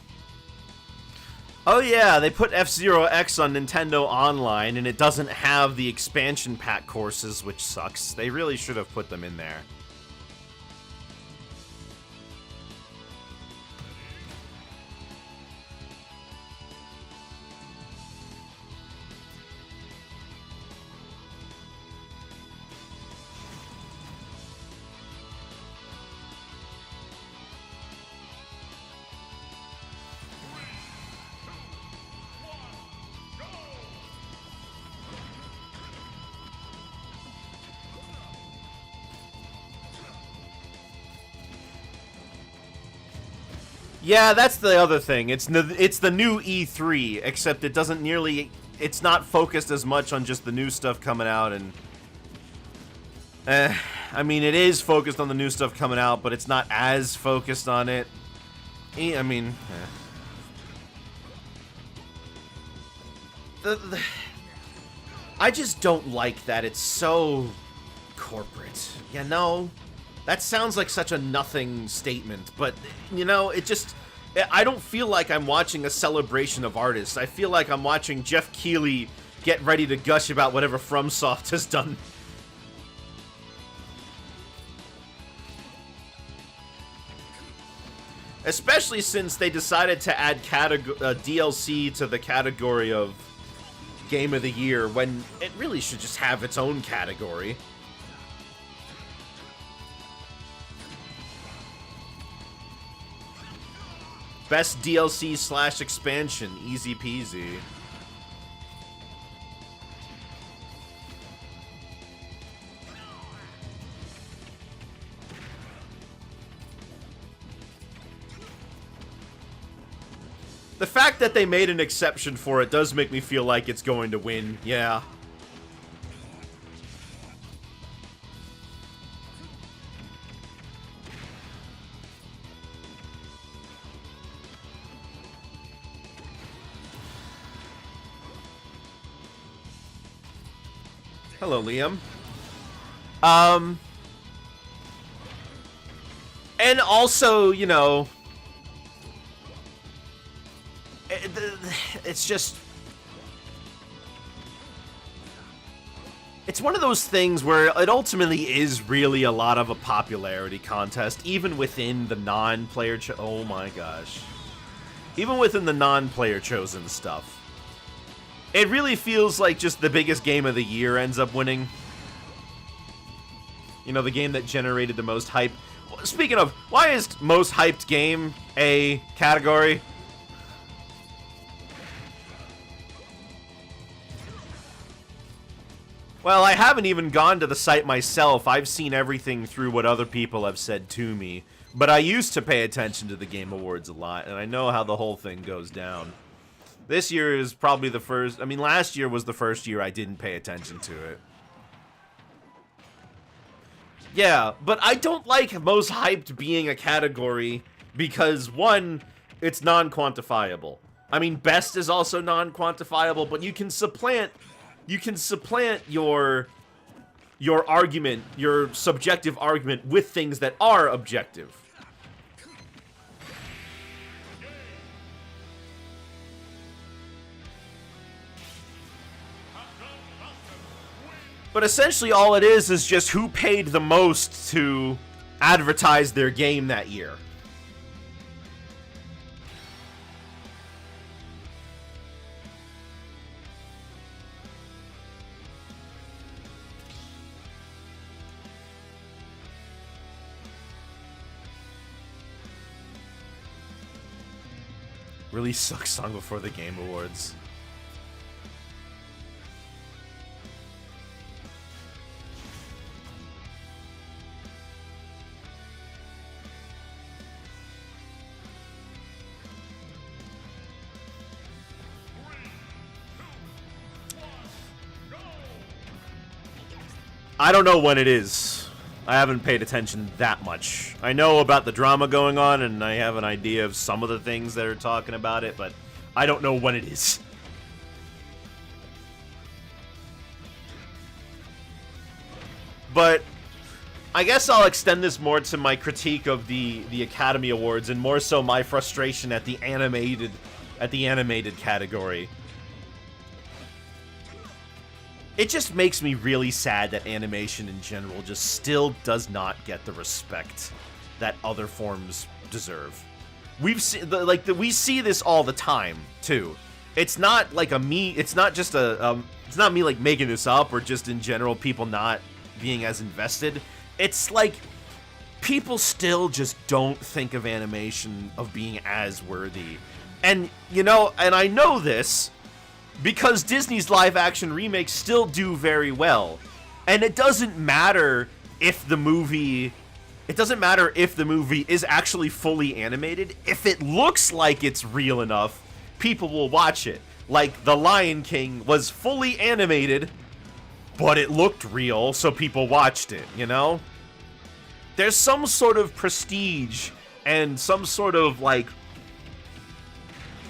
Oh yeah, they put F-Zero X on Nintendo Online, and it doesn't have the expansion pack courses, which sucks. They really should have put them in there. Yeah, that's the other thing. It's the new E3, except it doesn't nearly... It's not focused as much on just the new stuff coming out, and... I mean, it is focused on the new stuff coming out, but it's not as focused on it. I mean... I just don't like that it's so... corporate. You know? That sounds like such a nothing statement, but, you know, it just... I don't feel like I'm watching a celebration of artists. I feel like I'm watching Jeff Keighley get ready to gush about whatever FromSoft has done. Especially since they decided to add DLC to the category of Game of the Year, when it really should just have its own category. Best DLC / expansion, easy peasy. The fact that they made an exception for it does make me feel like it's going to win, yeah. Hello, Liam. And also, you know, it's just... It's one of those things where it ultimately is really a lot of a popularity contest, even within the non-player oh my gosh. Even within the non-player chosen stuff. It really feels like just the biggest game of the year ends up winning. You know, the game that generated the most hype. Speaking of, why is most hyped game a category? Well, I haven't even gone to the site myself. I've seen everything through what other people have said to me. But I used to pay attention to the Game Awards a lot, and I know how the whole thing goes down. This year is probably the first... I mean, last year was the first year I didn't pay attention to it. Yeah, but I don't like most hyped being a category because, one, it's non-quantifiable. I mean, best is also non-quantifiable, but you can supplant your argument, your subjective argument with things that are objective. But essentially all it is just who paid the most to advertise their game that year. Really sucks Song Before the Game Awards. I don't know when it is. I haven't paid attention that much. I know about the drama going on, and I have an idea of some of the things that are talking about it, but I don't know when it is. But I guess I'll extend this more to my critique of the Academy Awards, and more so my frustration at the animated category. It just makes me really sad that animation in general just still does not get the respect that other forms deserve. We see this all the time too. It's not like it's not just it's not me like making this up, or just in general people not being as invested. It's like people still just don't think of animation of being as worthy. And you know, and I know this because Disney's live-action remakes still do very well. And it doesn't matter if the movie is actually fully animated. If it looks like it's real enough, people will watch it. Like The Lion King was fully animated, but it looked real, so people watched it, you know? There's some sort of prestige and some sort of, like,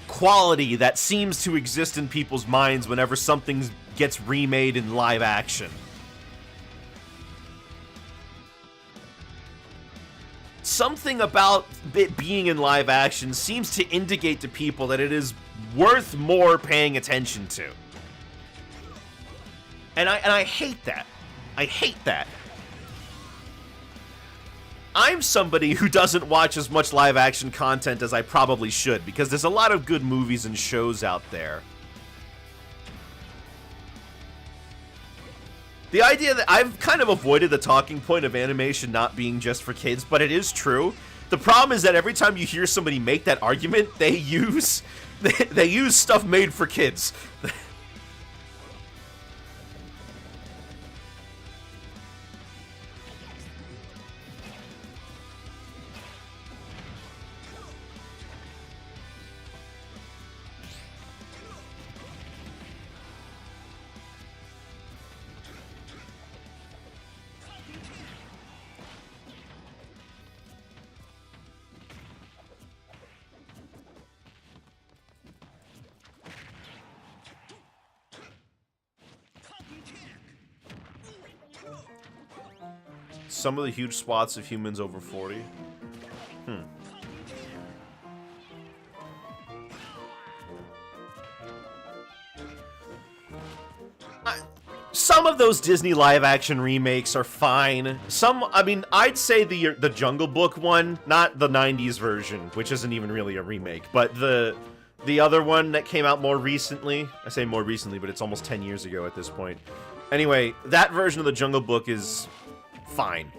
quality that seems to exist in people's minds whenever something gets remade in live action. Something about it being in live action seems to indicate to people that it is worth more paying attention to. And I hate that. I hate that. I'm somebody who doesn't watch as much live-action content as I probably should, because there's a lot of good movies and shows out there. The idea that I've kind of avoided the talking point of animation not being just for kids, but it is true. The problem is that every time you hear somebody make that argument, they use stuff made for kids. Some of the huge swaths of humans over 40. Some of those Disney live-action remakes are fine. I mean, I'd say the Jungle Book one, not the 90s version, which isn't even really a remake, but the other one that came out more recently. I say more recently, but it's almost 10 years ago at this point. Anyway, that version of the Jungle Book is fine.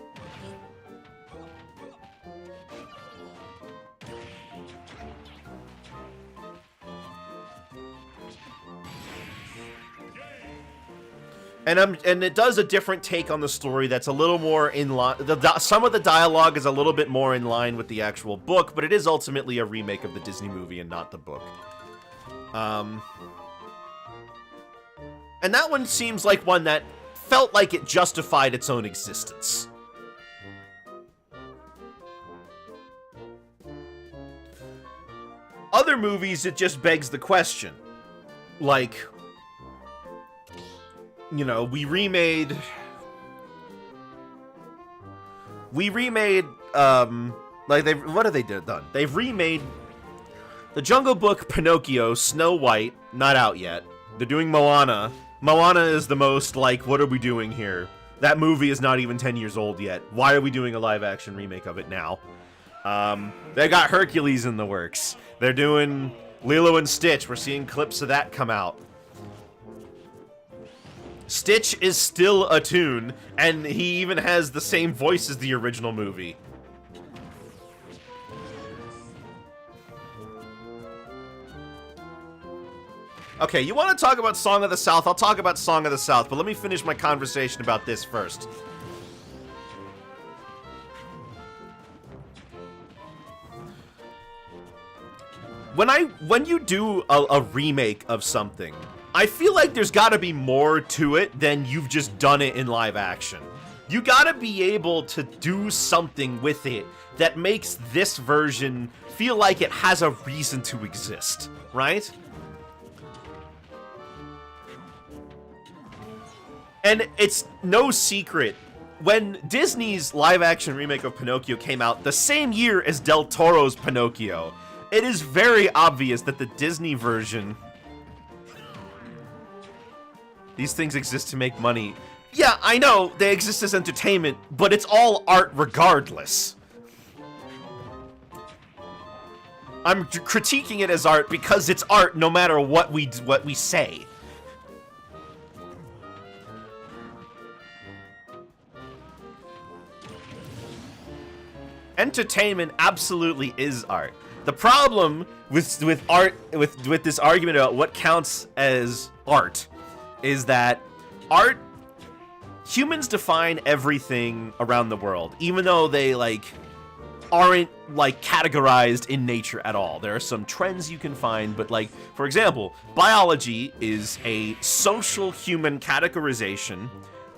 And it does a different take on the story that's a little more in line. Some of the dialogue is a little bit more in line with the actual book, but it is ultimately a remake of the Disney movie and not the book. And that one seems like one that felt like it justified its own existence. Other movies, it just begs the question. Like, you know, we remade, like, what have they done? They've remade The Jungle Book, Pinocchio, Snow White, not out yet. They're doing Moana. Moana is the most, like, what are we doing here? That movie is not even 10 years old yet. Why are we doing a live-action remake of it now? They got Hercules in the works. They're doing Lilo and Stitch. We're seeing clips of that come out. Stitch is still a toon, and he even has the same voice as the original movie. Okay, you want to talk about Song of the South? I'll talk about Song of the South, but let me finish my conversation about this first. When you do a remake of something, I feel like there's gotta be more to it than you've just done it in live action. You gotta be able to do something with it that makes this version feel like it has a reason to exist, right? And it's no secret when Disney's live-action remake of Pinocchio came out the same year as Del Toro's Pinocchio, it is very obvious that the Disney version... These things exist to make money. Yeah, I know, they exist as entertainment, but it's all art regardless. I'm critiquing it as art because it's art no matter what we say. Entertainment absolutely is art. The problem with art with this argument about what counts as art is that humans define everything around the world, even though they aren't categorized in nature at all. There are some trends you can find, but for example, biology is a social human categorization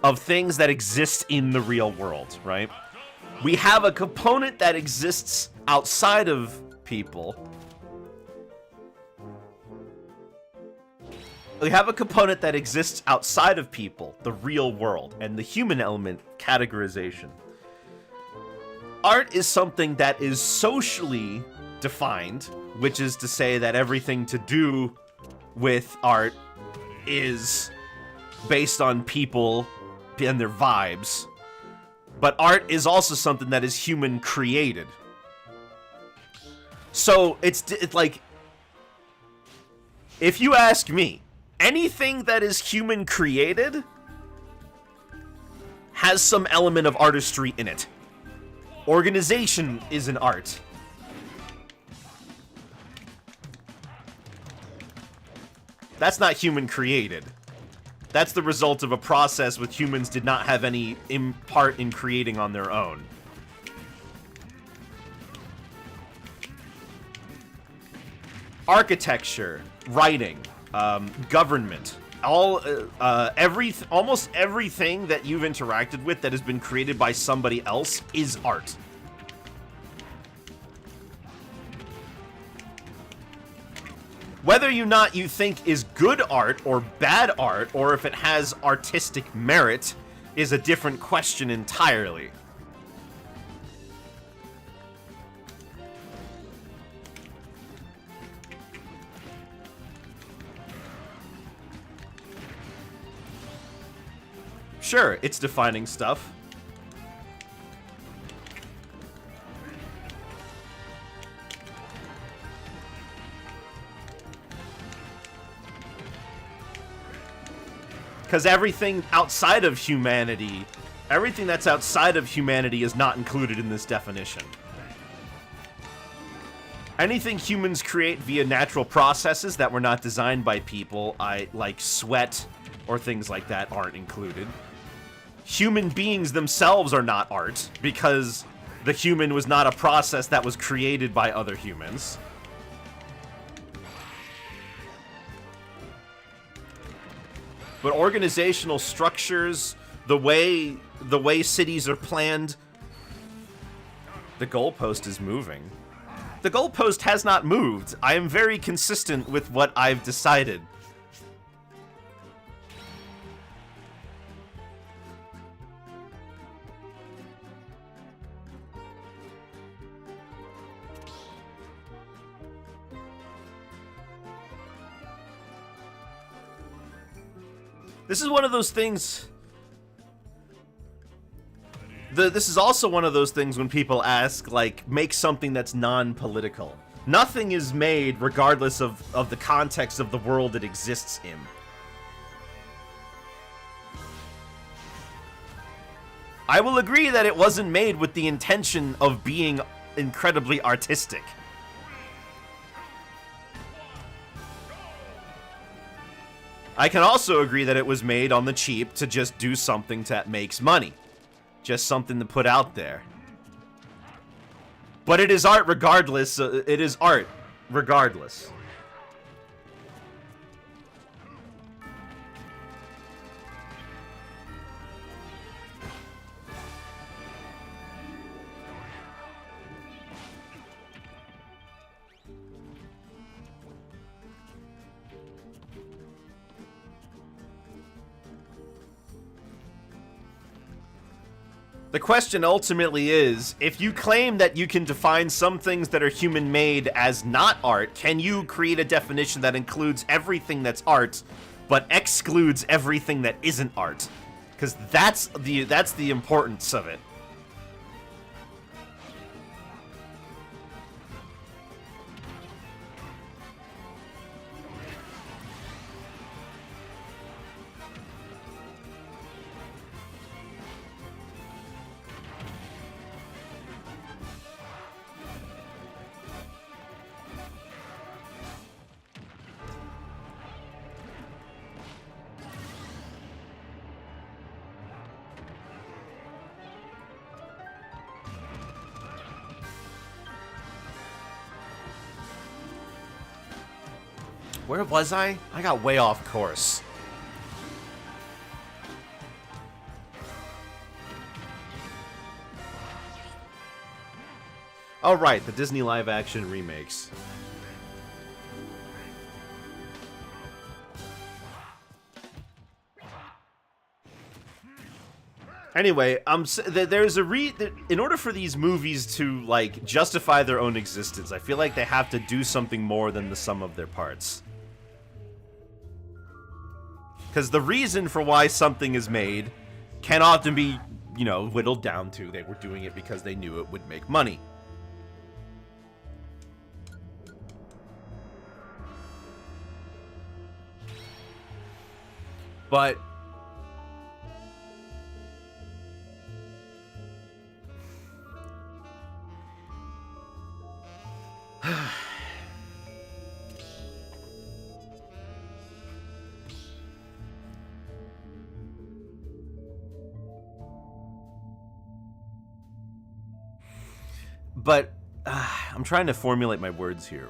of things that exist in the real world, right? We have a component that exists outside of people. We have a component that exists outside of people, the real world, and the human element, categorization. Art is something that is socially defined, which is to say that everything to do with art is based on people and their vibes. But art is also something that is human created. So it's like, if you ask me, anything that is human created has some element of artistry in it. Organization is an art. That's not human created. That's the result of a process which humans did not have any part in creating on their own. Architecture, writing, government, almost everything that you've interacted with that has been created by somebody else is art. Whether or not you think is good art or bad art, or if it has artistic merit, is a different question entirely. Sure, it's defining stuff. Because everything outside of humanity, everything that's outside of humanity is not included in this definition. Anything humans create via natural processes that were not designed by people, like sweat or things like that, aren't included. Human beings themselves are not art, because the human was not a process that was created by other humans. But organizational structures, the way cities are planned, the goalpost is moving. The goalpost has not moved. I am very consistent with what I've decided. This is one of those things... This is also one of those things when people ask, make something that's non-political. Nothing is made regardless of the context of the world it exists in. I will agree that it wasn't made with the intention of being incredibly artistic. I can also agree that it was made on the cheap to just do something that makes money. Just something to put out there. But it is art regardless. It is art regardless. The question ultimately is, if you claim that you can define some things that are human-made as not art, can you create a definition that includes everything that's art, but excludes everything that isn't art? Because that's the importance of it. Where was I? I got way off course. Oh, right, the Disney live-action remakes. Anyway, there's in order for these movies to, like, justify their own existence, I feel like they have to do something more than the sum of their parts. Because the reason for why something is made can often be, you know, whittled down to they were doing it because they knew it would make money. But I'm trying to formulate my words here.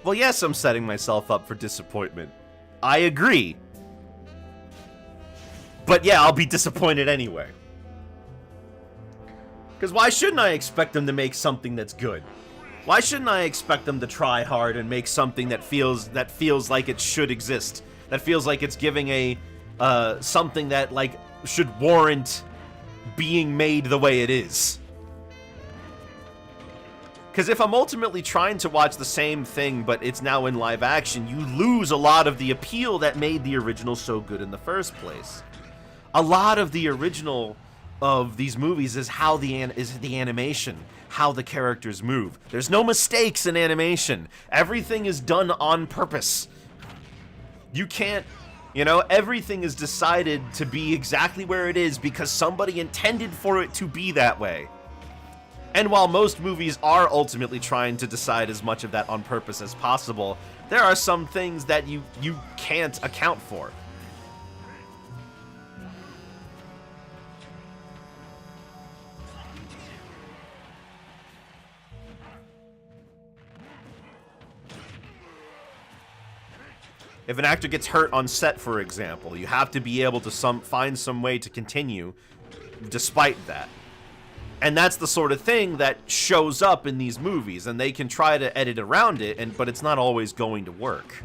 Well, yes, I'm setting myself up for disappointment. I agree. But yeah, I'll be disappointed anyway. Because why shouldn't I expect them to make something that's good? Why shouldn't I expect them to try hard and make something that feels like it should exist? That feels like it's giving a something that, like, should warrant being made the way it is. Because if I'm ultimately trying to watch the same thing, but it's now in live action, you lose a lot of the appeal that made the original so good in the first place. A lot of the original of these movies is how the animation, how the characters move. There's no mistakes in animation. Everything is done on purpose. You can't, you know, everything is decided to be exactly where it is because somebody intended for it to be that way. And while most movies are ultimately trying to decide as much of that on purpose as possible, there are some things that you can't account for. If an actor gets hurt on set, for example, you have to be able to find some way to continue despite that. And that's the sort of thing that shows up in these movies, and they can try to edit around it, but it's not always going to work.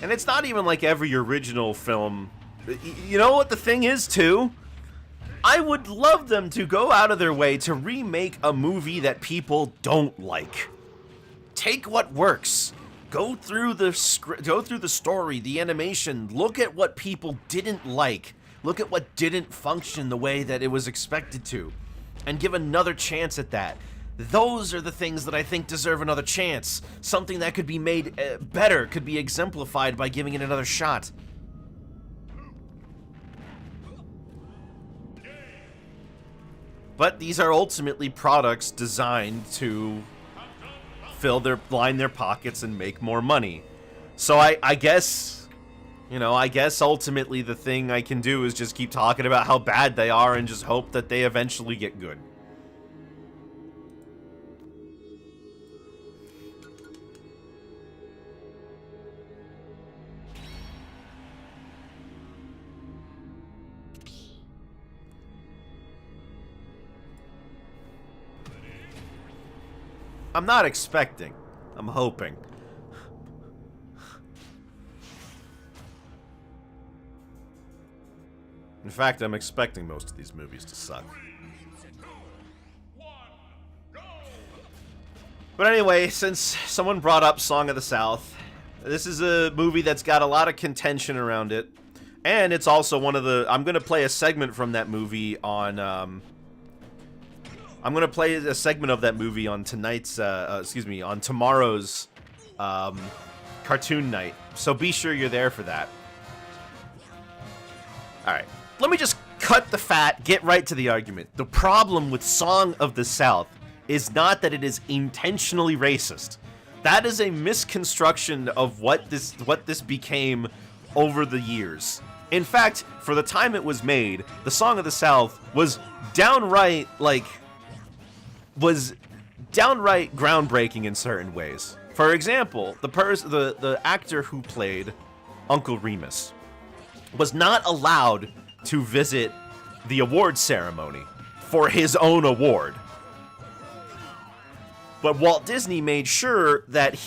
And it's not even like every original film. You know what the thing is, too? I would love them to go out of their way to remake a movie that people don't like. Take what works. Go through the story, the animation. Look at what people didn't like. Look at what didn't function the way that it was expected to. And give another chance at that. Those are the things that I think deserve another chance. Something that could be made better, could be exemplified by giving it another shot. But these are ultimately products designed to line their pockets and make more money. So I guess, you know, I guess ultimately the thing I can do is just keep talking about how bad they are and just hope that they eventually get good. I'm not expecting. I'm hoping. In fact, I'm expecting most of these movies to suck. But anyway, since someone brought up Song of the South, this is a movie that's got a lot of contention around it. And it's also one of the... I'm going to play a segment from that movie on... I'm going to play a segment of that movie on tonight's... on tomorrow's cartoon night. So be sure you're there for that. Alright. Let me just cut the fat, get right to the argument. The problem with Song of the South is not that it is intentionally racist. That is a misconstruction of what this became over the years. In fact, for the time it was made, the Song of the South was downright groundbreaking in certain ways. For example, the actor who played Uncle Remus was not allowed to visit the award ceremony for his own award. But Walt Disney made sure that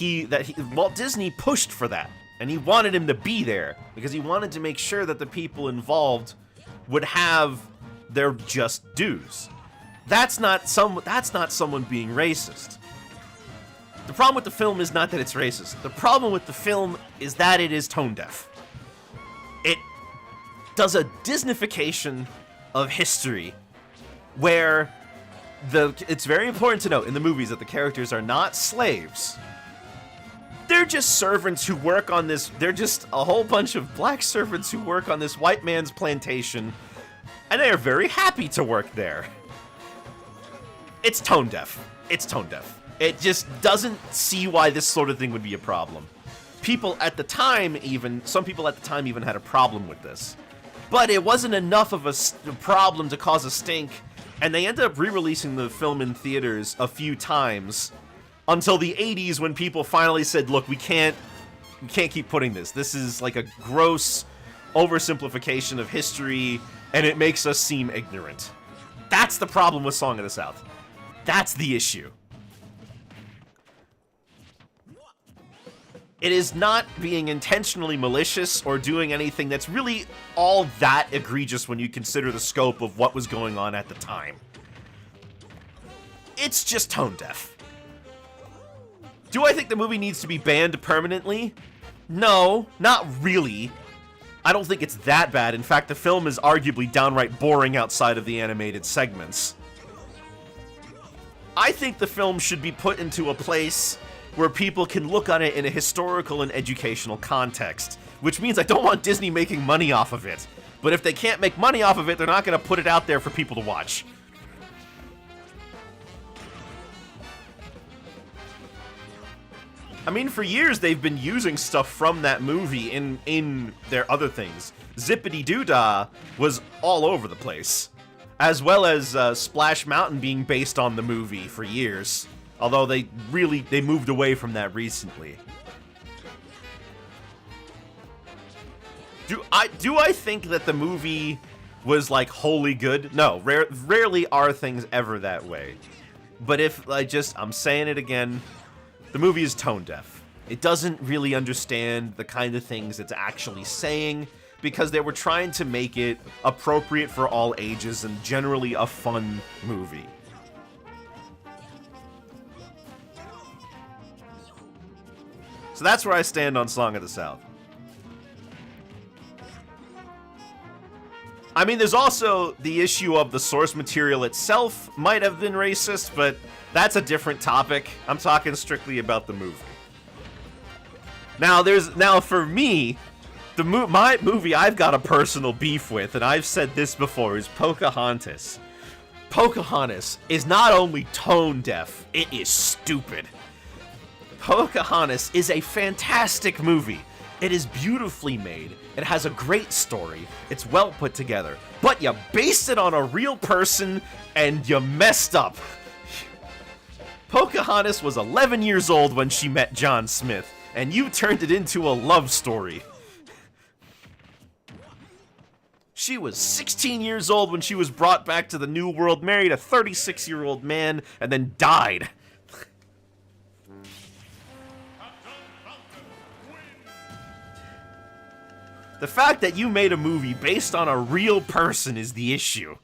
Walt Disney pushed for that, and he wanted him to be there because he wanted to make sure that the people involved would have their just dues. That's not someone being racist. The problem with the film is not that it's racist. The problem with the film is that it is tone deaf. It does a Disneyfication of history where it's very important to note in the movies that the characters are not slaves. They're just servants who work on this. They're just a whole bunch of black servants who work on this white man's plantation, and they are very happy to work there. It's tone deaf. It's tone deaf. It just doesn't see why this sort of thing would be a problem. Some people at the time even had a problem with this. But it wasn't enough of a problem to cause a stink, and they ended up re-releasing the film in theaters a few times until the 80s when people finally said, look, we can't keep putting this. This is like a gross oversimplification of history, and it makes us seem ignorant. That's the problem with Song of the South. That's the issue. It is not being intentionally malicious or doing anything that's really all that egregious when you consider the scope of what was going on at the time. It's just tone deaf. Do I think the movie needs to be banned permanently? No, not really. I don't think it's that bad. In fact, the film is arguably downright boring outside of the animated segments. I think the film should be put into a place where people can look on it in a historical and educational context, which means I don't want Disney making money off of it. But if they can't make money off of it, they're not going to put it out there for people to watch. I mean, for years they've been using stuff from that movie in their other things. Zippity Doo-Dah was all over the place, as well as Splash Mountain being based on the movie for years. Although they moved away from that recently. Do I think that the movie was like wholly good? No, rarely are things ever that way. But I'm saying it again, the movie is tone deaf. It doesn't really understand the kind of things it's actually saying because they were trying to make it appropriate for all ages and generally a fun movie. So that's where I stand on Song of the South. I mean, there's also the issue of the source material itself might have been racist, but that's a different topic. I'm talking strictly about the movie. Now for me, my movie I've got a personal beef with, and I've said this before, is Pocahontas. Pocahontas is not only tone deaf, it is stupid. Pocahontas is a fantastic movie. It is beautifully made. It has a great story. It's well put together. But you based it on a real person and you messed up. Pocahontas was 11 years old when she met John Smith, and you turned it into a love story. She was 16 years old when she was brought back to the New World, married a 36-year-old man, and then died. The fact that you made a movie based on a real person is the issue.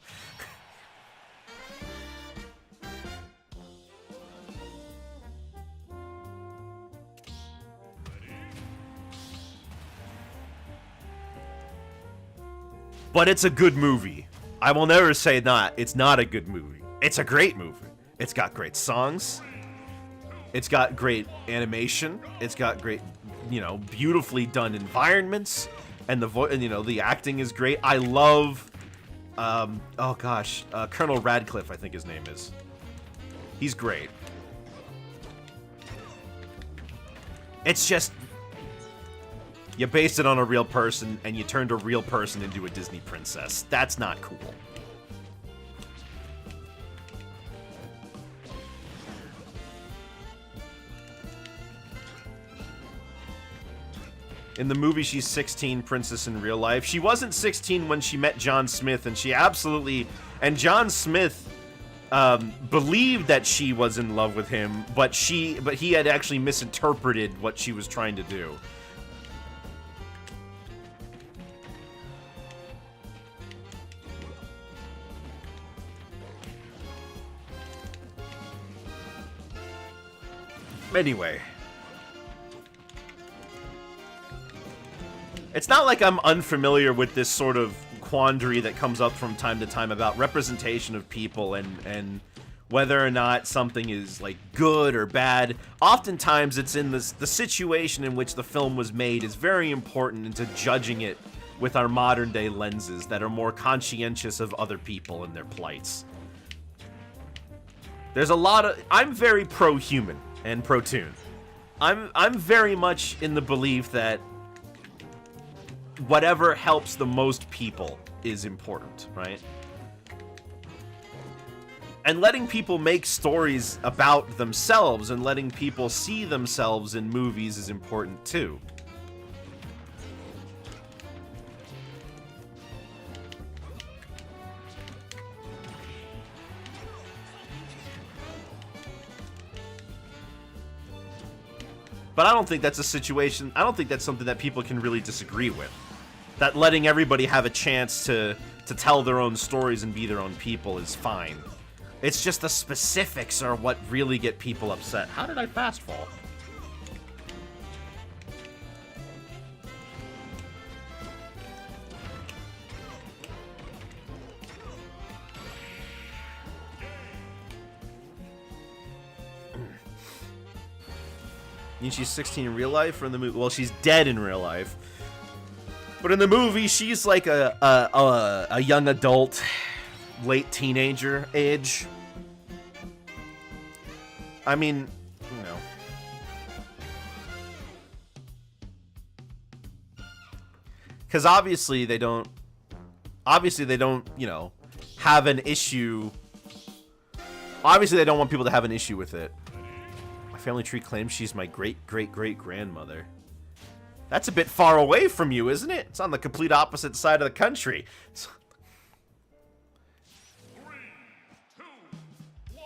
But it's a good movie. I will never say it's not a good movie. It's a great movie. It's got great songs. It's got great animation. It's got great, beautifully done environments. And the acting is great. I love, Colonel Radcliffe, I think his name is. He's great. It's just, you based it on a real person, and you turned a real person into a Disney princess. That's not cool. In the movie, she's 16, princess in real life. She wasn't 16 when she met John Smith, and John Smith believed that she was in love with him, but he had actually misinterpreted what she was trying to do. Anyway. It's not like I'm unfamiliar with this sort of quandary that comes up from time to time about representation of people and whether or not something is like good or bad. Oftentimes it's in the situation in which the film was made is very important into judging it with our modern day lenses that are more conscientious of other people and their plights. There's a lot of... I'm very pro-human and pro-tune. I'm very much in the belief that whatever helps the most people is important, right? And letting people make stories about themselves and letting people see themselves in movies is important too. But I don't think that's a situation, I don't think that's something that people can really disagree with. That letting everybody have a chance to tell their own stories and be their own people is fine. It's just the specifics are what really get people upset. How did I fast fall? You mean she's 16 in real life or in the movie? Well, she's dead in real life. But in the movie, she's like a young adult, late teenager age. I mean, you know. Because obviously they don't, you know, have an issue. Obviously they don't want people to have an issue with it. My family tree claims she's my great-great-great-grandmother. That's a bit far away from you, isn't it? It's on the complete opposite side of the country. It's... 3, 2, 1,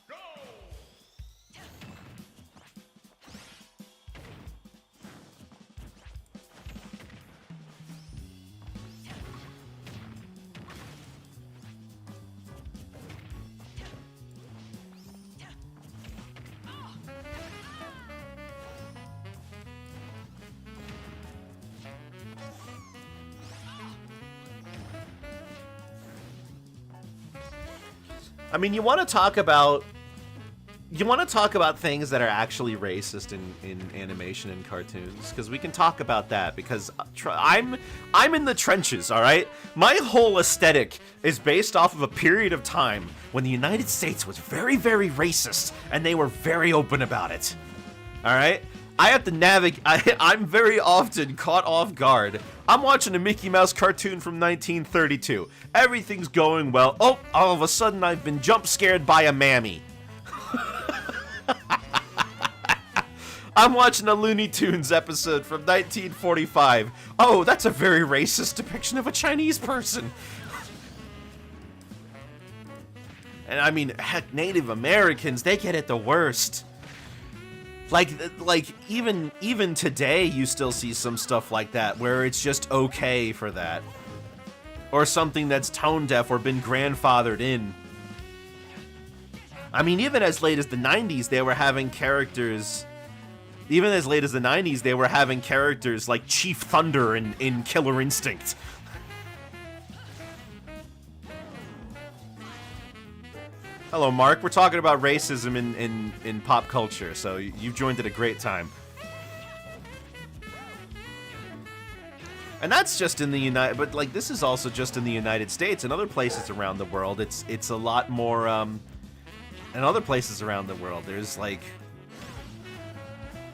go! I mean, you want to talk about You want to talk about things that are actually racist in animation and cartoons? Because we can talk about that, because I'm in the trenches, all right? My whole aesthetic is based off of a period of time when the United States was very, very racist, and they were very open about it, all right? I have to navigate. I'm very often caught off guard. I'm watching a Mickey Mouse cartoon from 1932. Everything's going well. Oh, all of a sudden I've been jump scared by a mammy. I'm watching a Looney Tunes episode from 1945. Oh, that's a very racist depiction of a Chinese person. And I mean, heck, Native Americans, they get it the worst. Like even today, you still see some stuff like that where it's just okay for that, or something that's tone deaf or been grandfathered in. I mean, even as late as the 90s, they were having characters. Even as late as the 90s, they were having characters like Chief Thunder in Killer Instinct. Hello, Mark. We're talking about racism in pop culture, so you've joined at a great time. And that's just in the United, but like this is also just in the United States. In other places around the world, it's a lot more. In other places around the world, there's like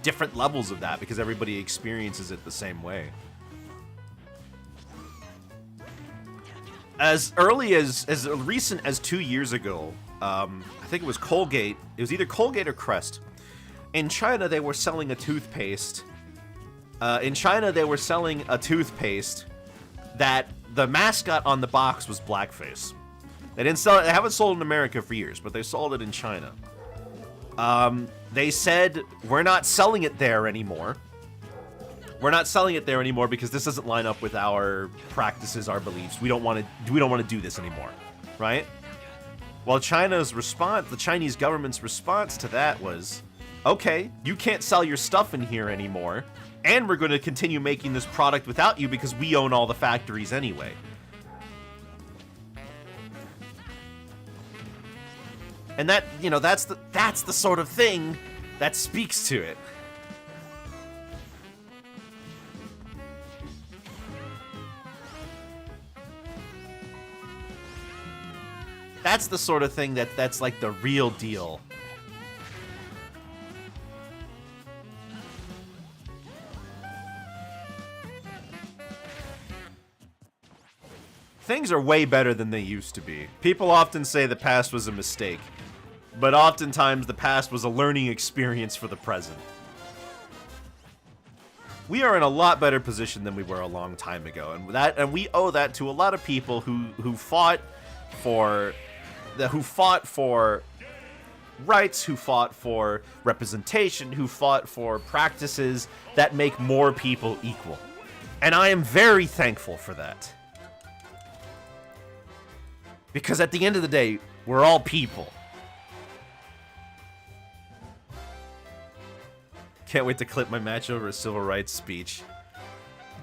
different levels of that because everybody experiences it the same way. As early as recent as 2 years ago, I think it was Colgate. It was either Colgate or Crest. In China, they were selling a toothpaste. That the mascot on the box was blackface. They didn't sell it. They haven't sold it in America for years, but they sold it in China. They said, we're not selling it there anymore. We're not selling it there anymore because this doesn't line up with our practices, our beliefs. We don't want to do this anymore, right? Well, China's response, the Chinese government's response to that was, okay, you can't sell your stuff in here anymore, and we're going to continue making this product without you because we own all the factories anyway. And that, you know, that's the sort of thing that speaks to it. That's the sort of thing that's like the real deal. Things are way better than they used to be. People often say the past was a mistake, but oftentimes the past was a learning experience for the present. We are in a lot better position than we were a long time ago, and we owe that to a lot of people who fought for rights, who fought for representation, who fought for practices that make more people equal. And I am very thankful for that. Because at the end of the day, we're all people. Can't wait to clip my match over a civil rights speech.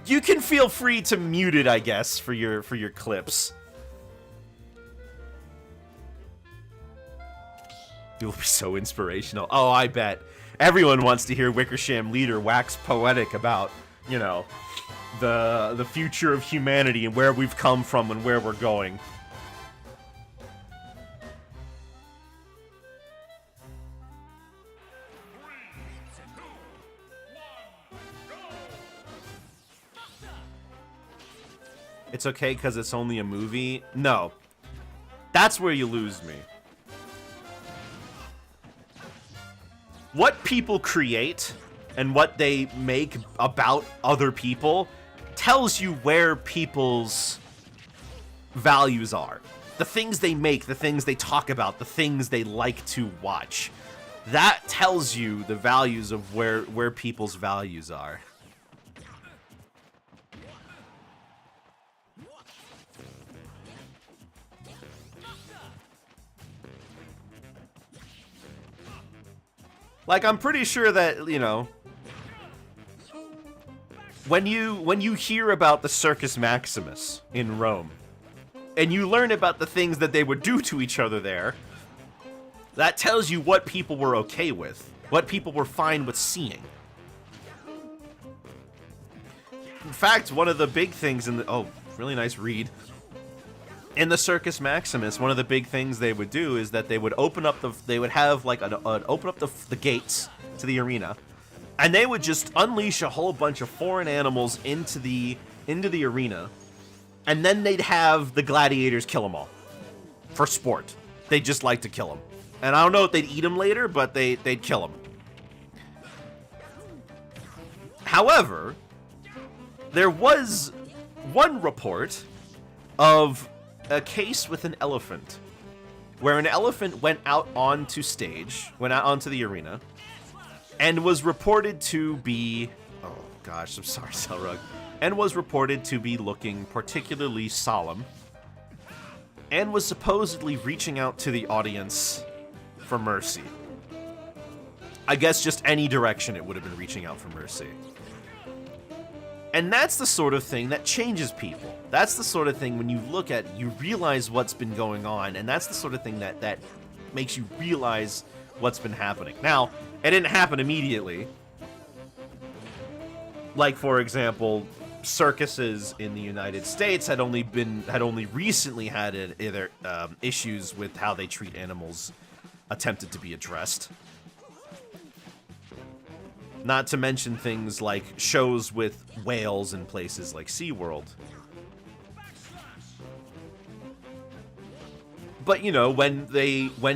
You can feel free to mute it, I guess, for your clips. It will be so inspirational. Oh, I bet. Everyone wants to hear Wickersham leader wax poetic about, you know, the future of humanity and where we've come from and where we're going. It's okay because it's only a movie? No. That's where you lose me. What people create and what they make about other people tells you where people's values are. The things they make, the things they talk about, the things they like to watch. That tells you the values of where people's values are. Like, I'm pretty sure that, you know, when you hear about the Circus Maximus in Rome, and you learn about the things that they would do to each other there, That tells you what people were okay with, what people were fine with seeing. In fact, one of the big things in the... Oh, really nice read. In the Circus Maximus, one of the big things they would do is that they would open up the... They would have, like, open up the gates to the arena, and they would just unleash a whole bunch of foreign animals into the arena, and then they'd have the gladiators kill them all. For sport. They'd just like to kill them. And I don't know if they'd eat them later, but they'd kill them. However, there was one report of a case with an elephant, where an elephant went out onto stage, went out onto the arena, and was reported to be... Oh gosh, I'm sorry, Zelrug. And was reported to be looking particularly solemn, and was supposedly reaching out to the audience for mercy. I guess just any direction it would have been reaching out for mercy. And that's the sort of thing that changes people. That's the sort of thing when you look at, you realize what's been going on, and that's the sort of thing that makes you realize what's been happening. Now, it didn't happen immediately. Like, for example, circuses in the United States had only recently had issues with how they treat animals attempted to be addressed. Not to mention things like shows with whales in places like SeaWorld. But, you know, when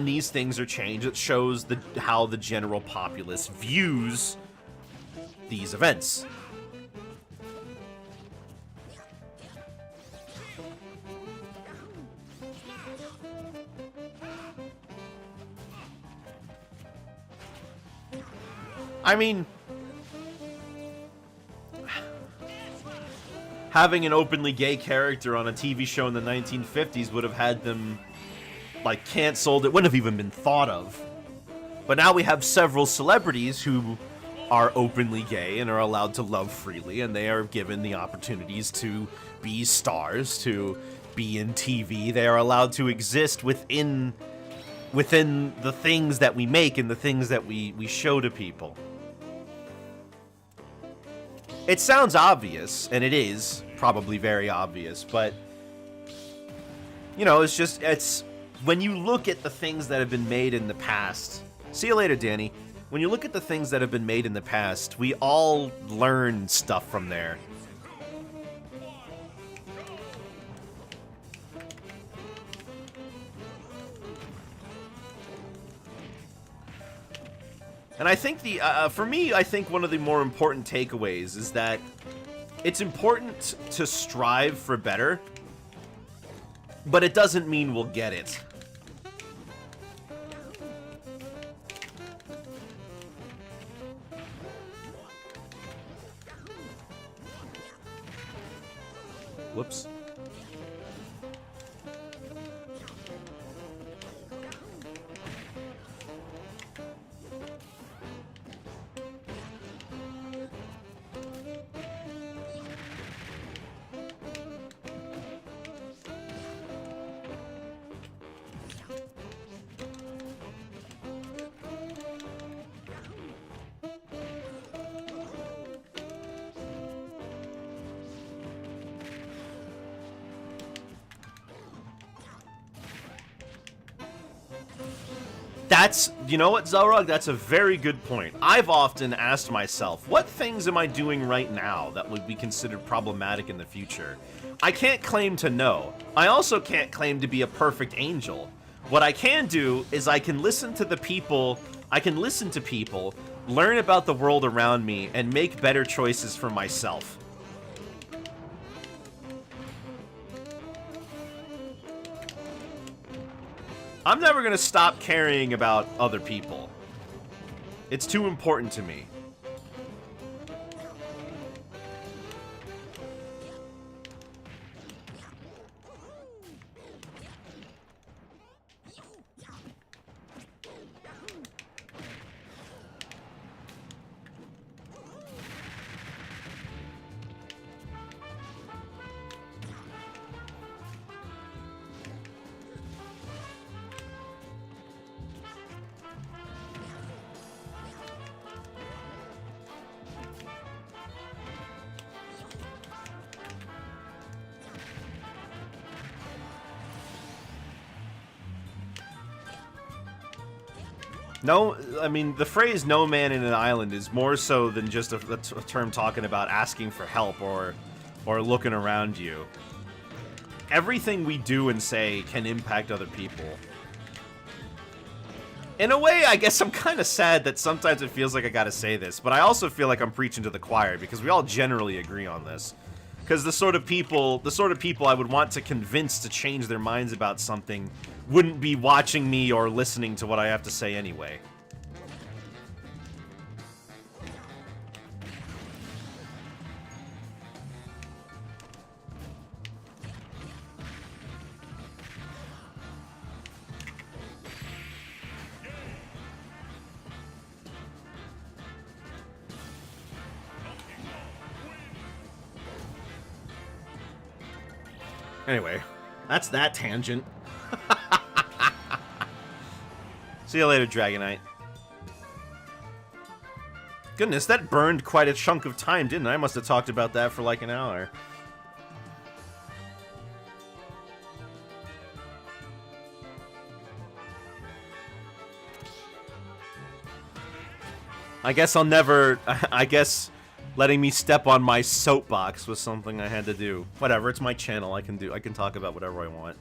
these things are changed, it shows how the general populace views these events. I mean, having an openly gay character on a TV show in the 1950s would have had them, like, canceled. It wouldn't have even been thought of. But now we have several celebrities who are openly gay and are allowed to love freely, and they are given the opportunities to be stars, to be in TV. They are allowed to exist within the things that we make and the things that we show to people. It sounds obvious, and it is probably very obvious, but, you know, it's when you look at the things that have been made in the past. See you later, Danny. When you look at the things that have been made in the past, we all learn stuff from there. And I think for me, I think one of the more important takeaways is that it's important to strive for better, but it doesn't mean we'll get it. Whoops. You know what, Zelrug? That's a very good point. I've often asked myself, what things am I doing right now that would be considered problematic in the future? I can't claim to know. I also can't claim to be a perfect angel. What I can do is I can listen to people, learn about the world around me, and make better choices for myself. I'm never going to stop caring about other people. It's too important to me. No, I mean, the phrase "no man in an island" is more so than just a term talking about asking for help or looking around you. Everything we do and say can impact other people. In a way, I guess I'm kind of sad that sometimes it feels like I gotta say this, but I also feel like I'm preaching to the choir because we all generally agree on this. Because the sort of people I would want to convince to change their minds about something wouldn't be watching me or listening to what I have to say anyway. Anyway, that's that tangent. See you later, Dragonite. Goodness, that burned quite a chunk of time, didn't I? I must have talked about that for like an hour. I guess I'll never... I guess letting me step on my soapbox was something I had to do. Whatever, it's my channel. I can talk about whatever I want.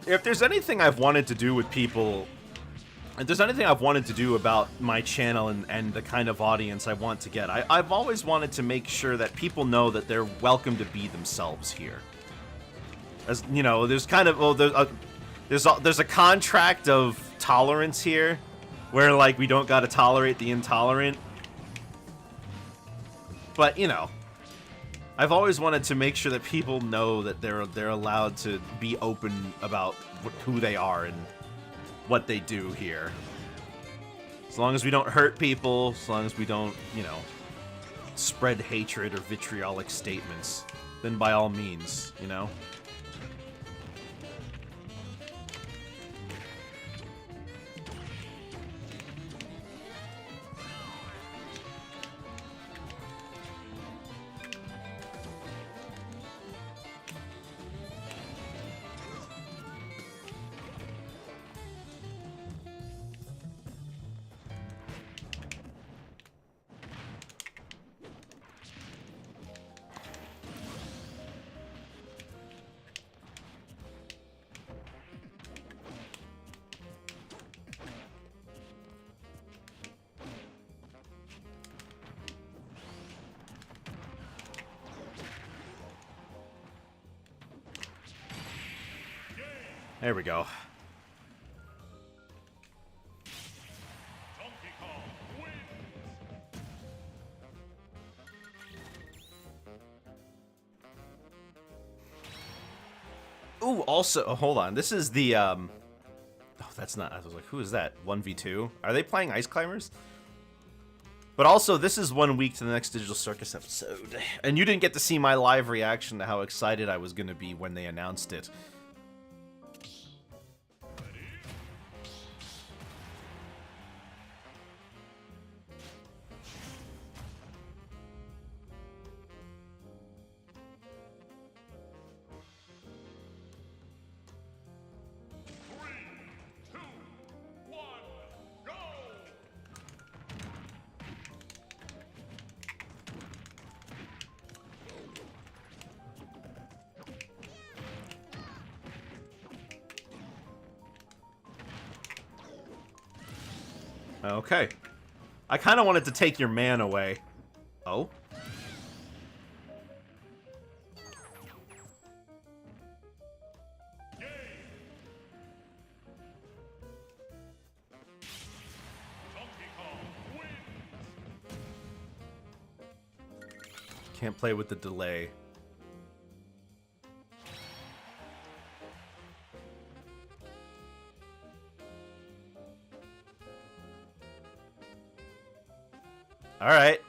If there's anything I've wanted to do with people, if there's anything I've wanted to do about my channel and the kind of audience I want to get, I've always wanted to make sure that people know that they're welcome to be themselves here. As you know, there's kind of, well, there's a contract of tolerance here, where like we don't gotta tolerate the intolerant. But you know, I've always wanted to make sure that people know that they're allowed to be open about who they are and what they do here. As long as we don't hurt people, as long as we don't, you know, spread hatred or vitriolic statements, then by all means, you know? There we go. Donkey Kong wins. Ooh, also, oh, hold on. This is the, oh, that's not, I was like, who is that? 1v2? Are they playing Ice Climbers? But also, this is 1 week to the next Digital Circus episode. And you didn't get to see my live reaction to how excited I was going to be when they announced it. Okay. I kind of wanted to take your man away. Oh? Donkey Kong wins. Can't play with the delay. All right.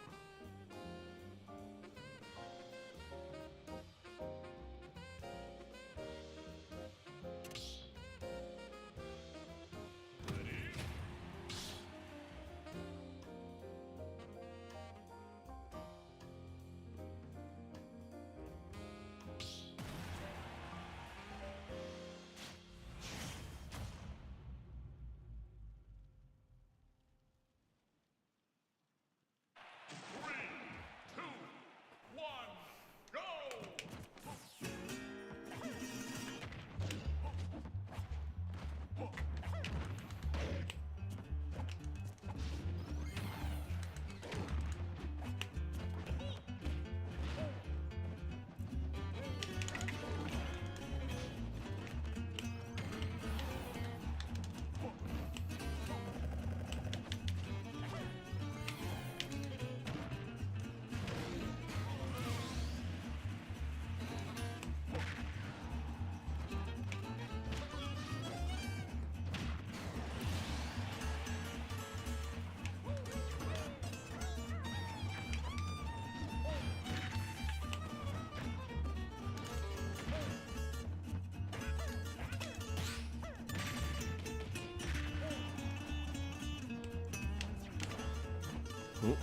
Ooh.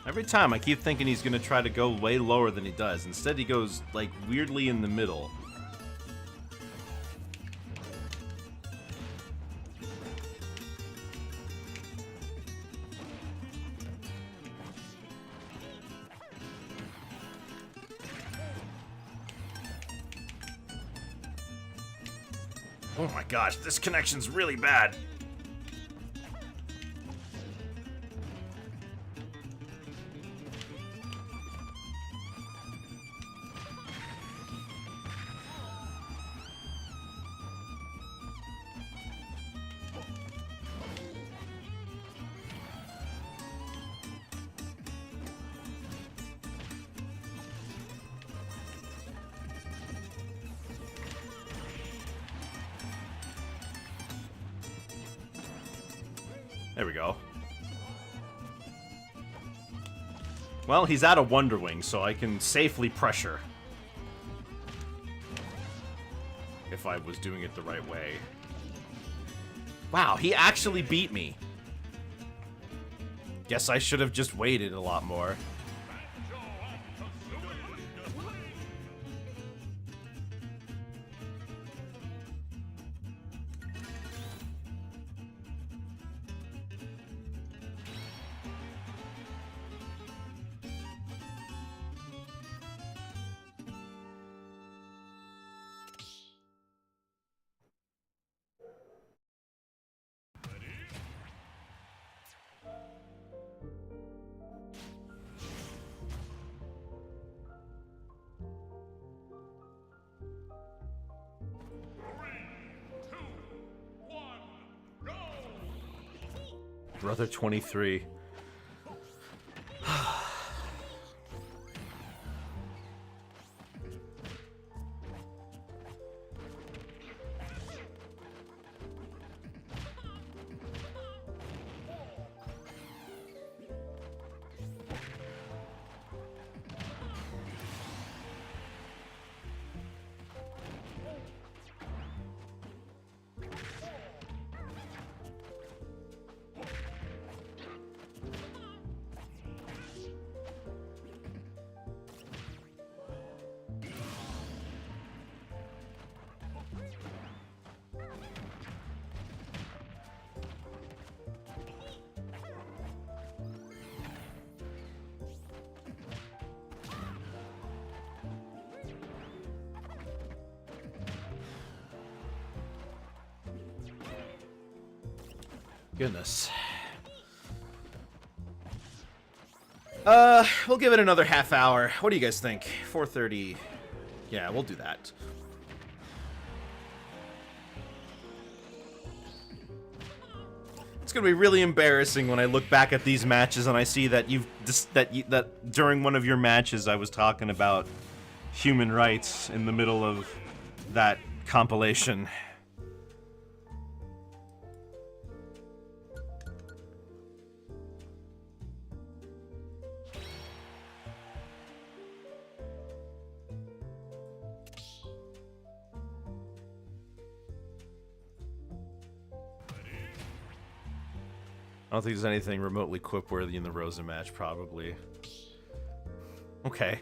Every time I keep thinking he's gonna try to go way lower than he does. Instead he goes, like, weirdly in the middle. Oh my gosh, this connection's really bad. There we go. Well, he's out of Wonder Wing, so I can safely pressure. If I was doing it the right way. Wow, he actually beat me. Guess I should have just waited a lot more. Brother 23. Goodness. We'll give it another half hour. What do you guys think? 4:30. Yeah, we'll do that. It's gonna be really embarrassing when I look back at these matches and I see that that during one of your matches I was talking about human rights in the middle of that compilation. I don't think there's anything remotely quip-worthy in the Rosa match, probably. Okay.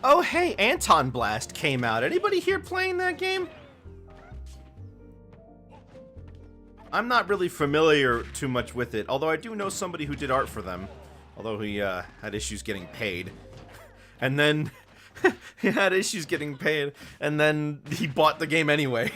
Oh, hey, Anton Blast came out. Anybody here playing that game? I'm not really familiar too much with it, although I do know somebody who did art for them. Although he had issues getting paid. And then he had issues getting paid, and then he bought the game anyway.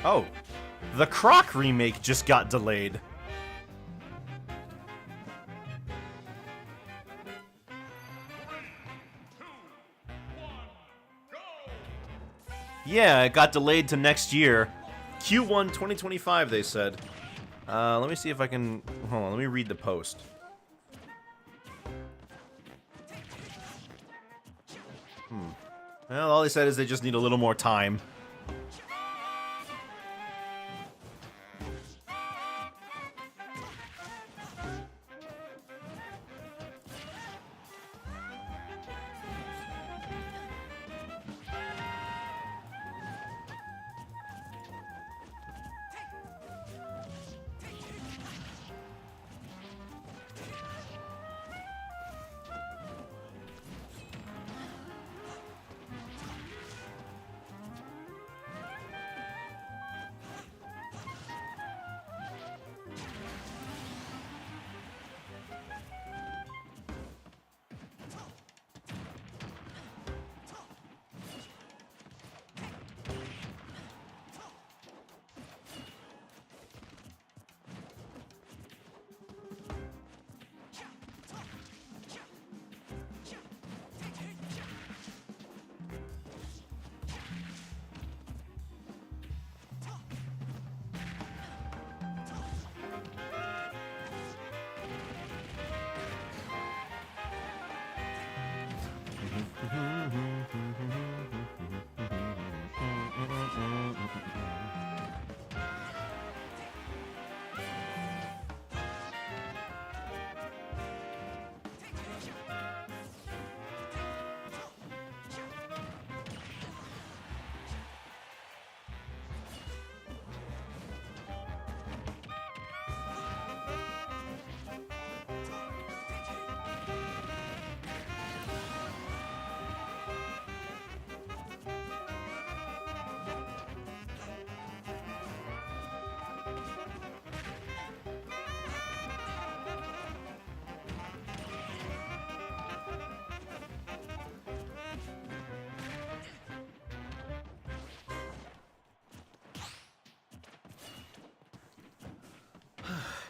Oh, the Croc remake just got delayed. Yeah, it got delayed to next year. Q1 2025, they said. Let me see if I can... Hold on, let me read the post. Well, all they said is they just need a little more time.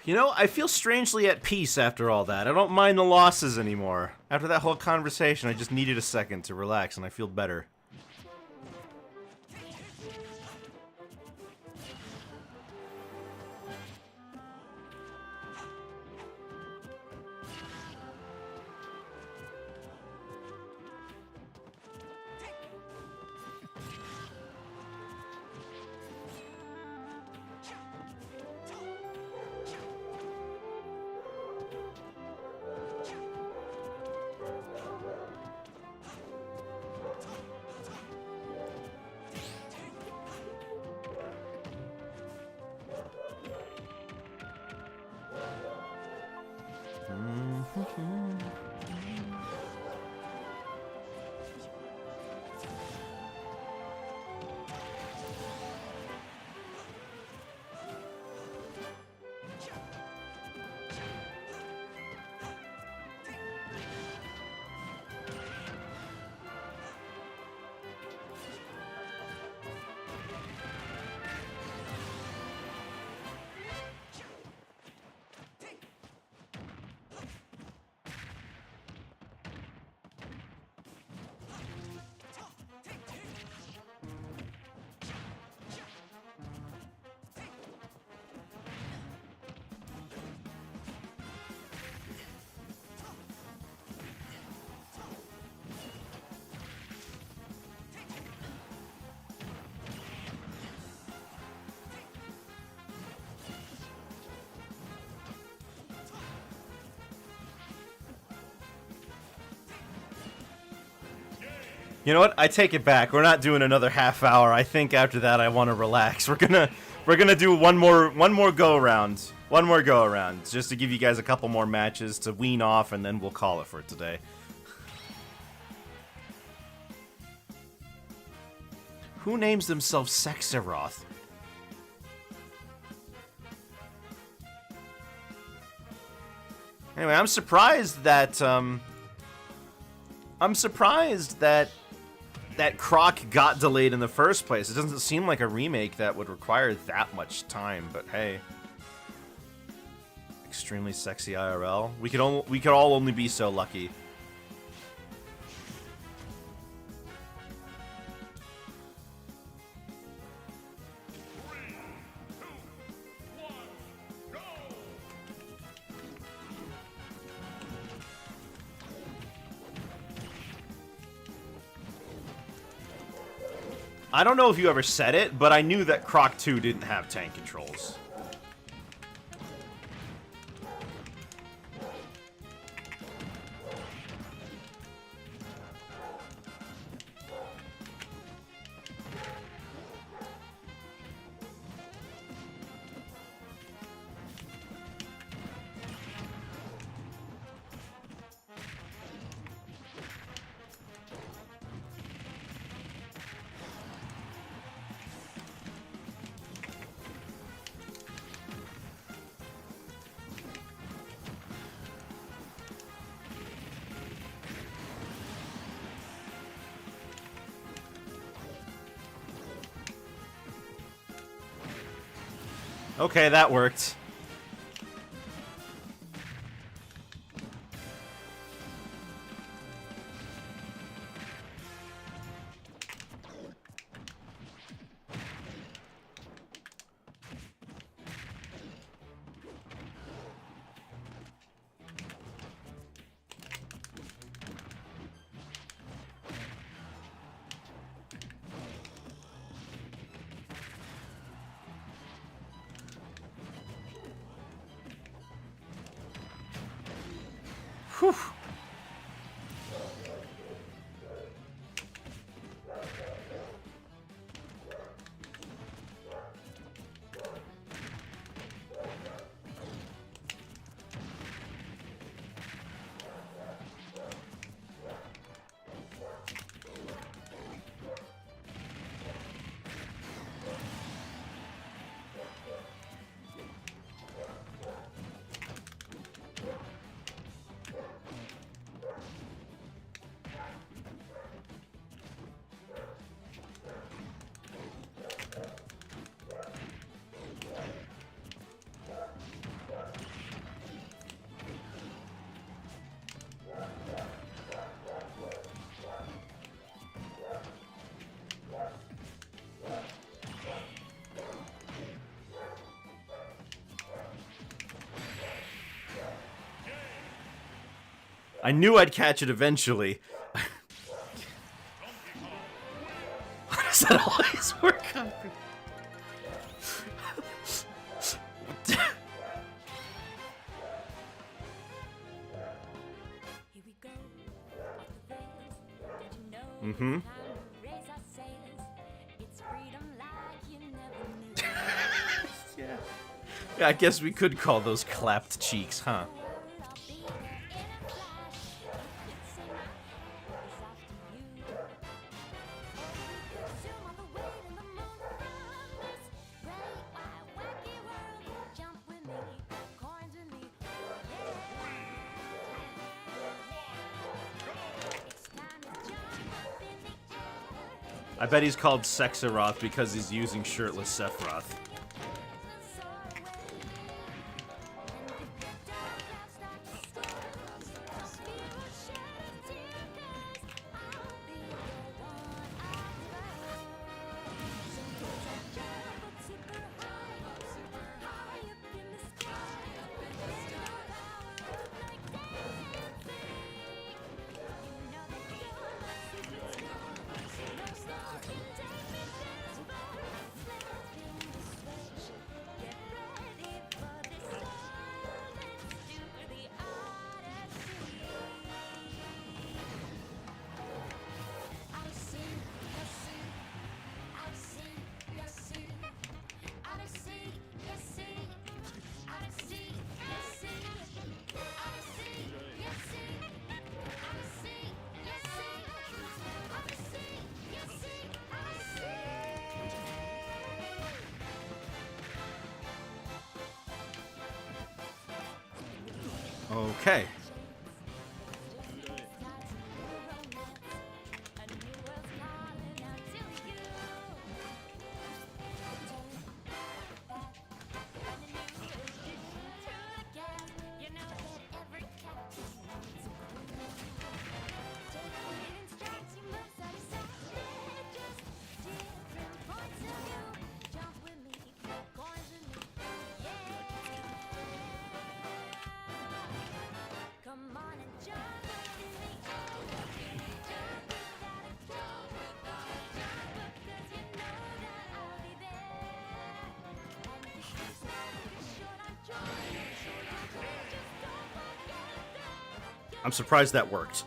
You know, I feel strangely at peace after all that. I don't mind the losses anymore. After that whole conversation, I just needed a second to relax, and I feel better. You know what? I take it back. We're not doing another half hour. I think after that I want to relax. We're gonna do one more go around. One more go around, just to give you guys a couple more matches to wean off, and then we'll call it for today. Who names themselves Sexaroth? Anyway, I'm surprised that that Croc got delayed in the first place. It doesn't seem like a remake that would require that much time, but hey. Extremely sexy IRL. We could all only be so lucky. I don't know if you ever said it, but I knew that Croc 2 didn't have tank controls. Okay, that worked. Whew. I knew I'd catch it eventually. Why does that always work on me? Mm-hmm. Yeah, I guess we could call those clapped cheeks, huh? I bet he's called Sexaroth because he's using shirtless Sephiroth. Okay. I'm surprised that worked.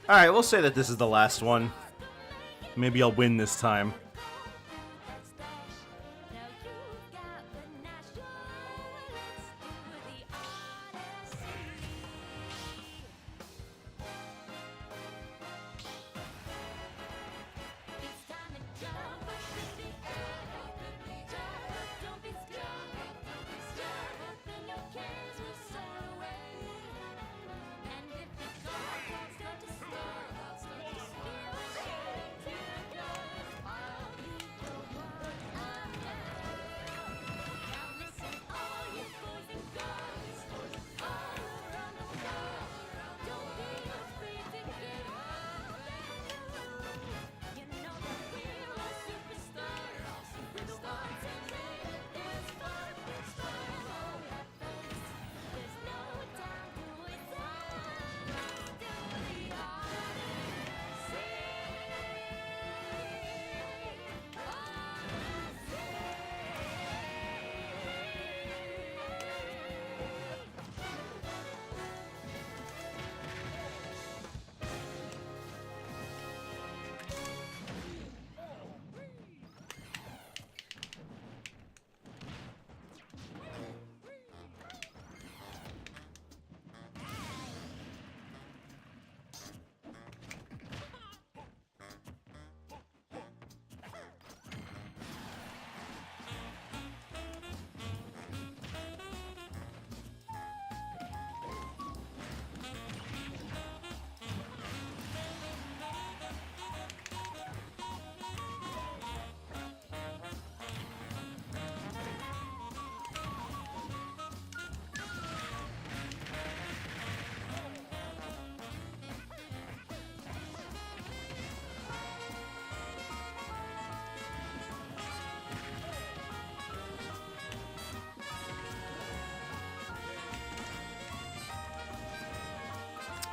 Alright, we'll say that this is the last one. Maybe I'll win this time.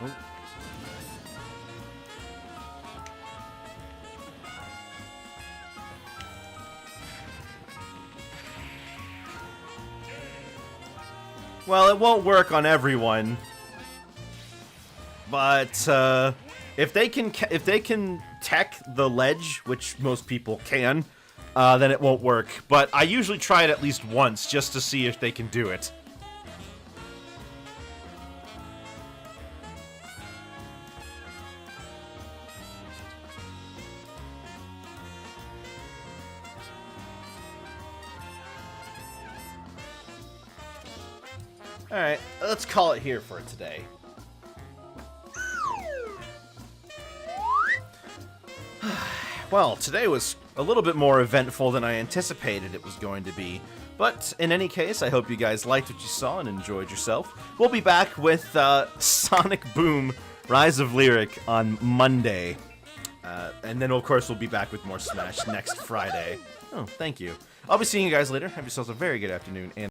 Oh. Well, it won't work on everyone, but if they can tech the ledge, which most people can, then it won't work. But I usually try it at least once just to see if they can do it. Alright, let's call it here for today. Well, today was a little bit more eventful than I anticipated it was going to be. But in any case, I hope you guys liked what you saw and enjoyed yourself. We'll be back with Sonic Boom Rise of Lyric on Monday. And then, of course, we'll be back with more Smash next Friday. Oh, thank you. I'll be seeing you guys later. Have yourselves a very good afternoon. And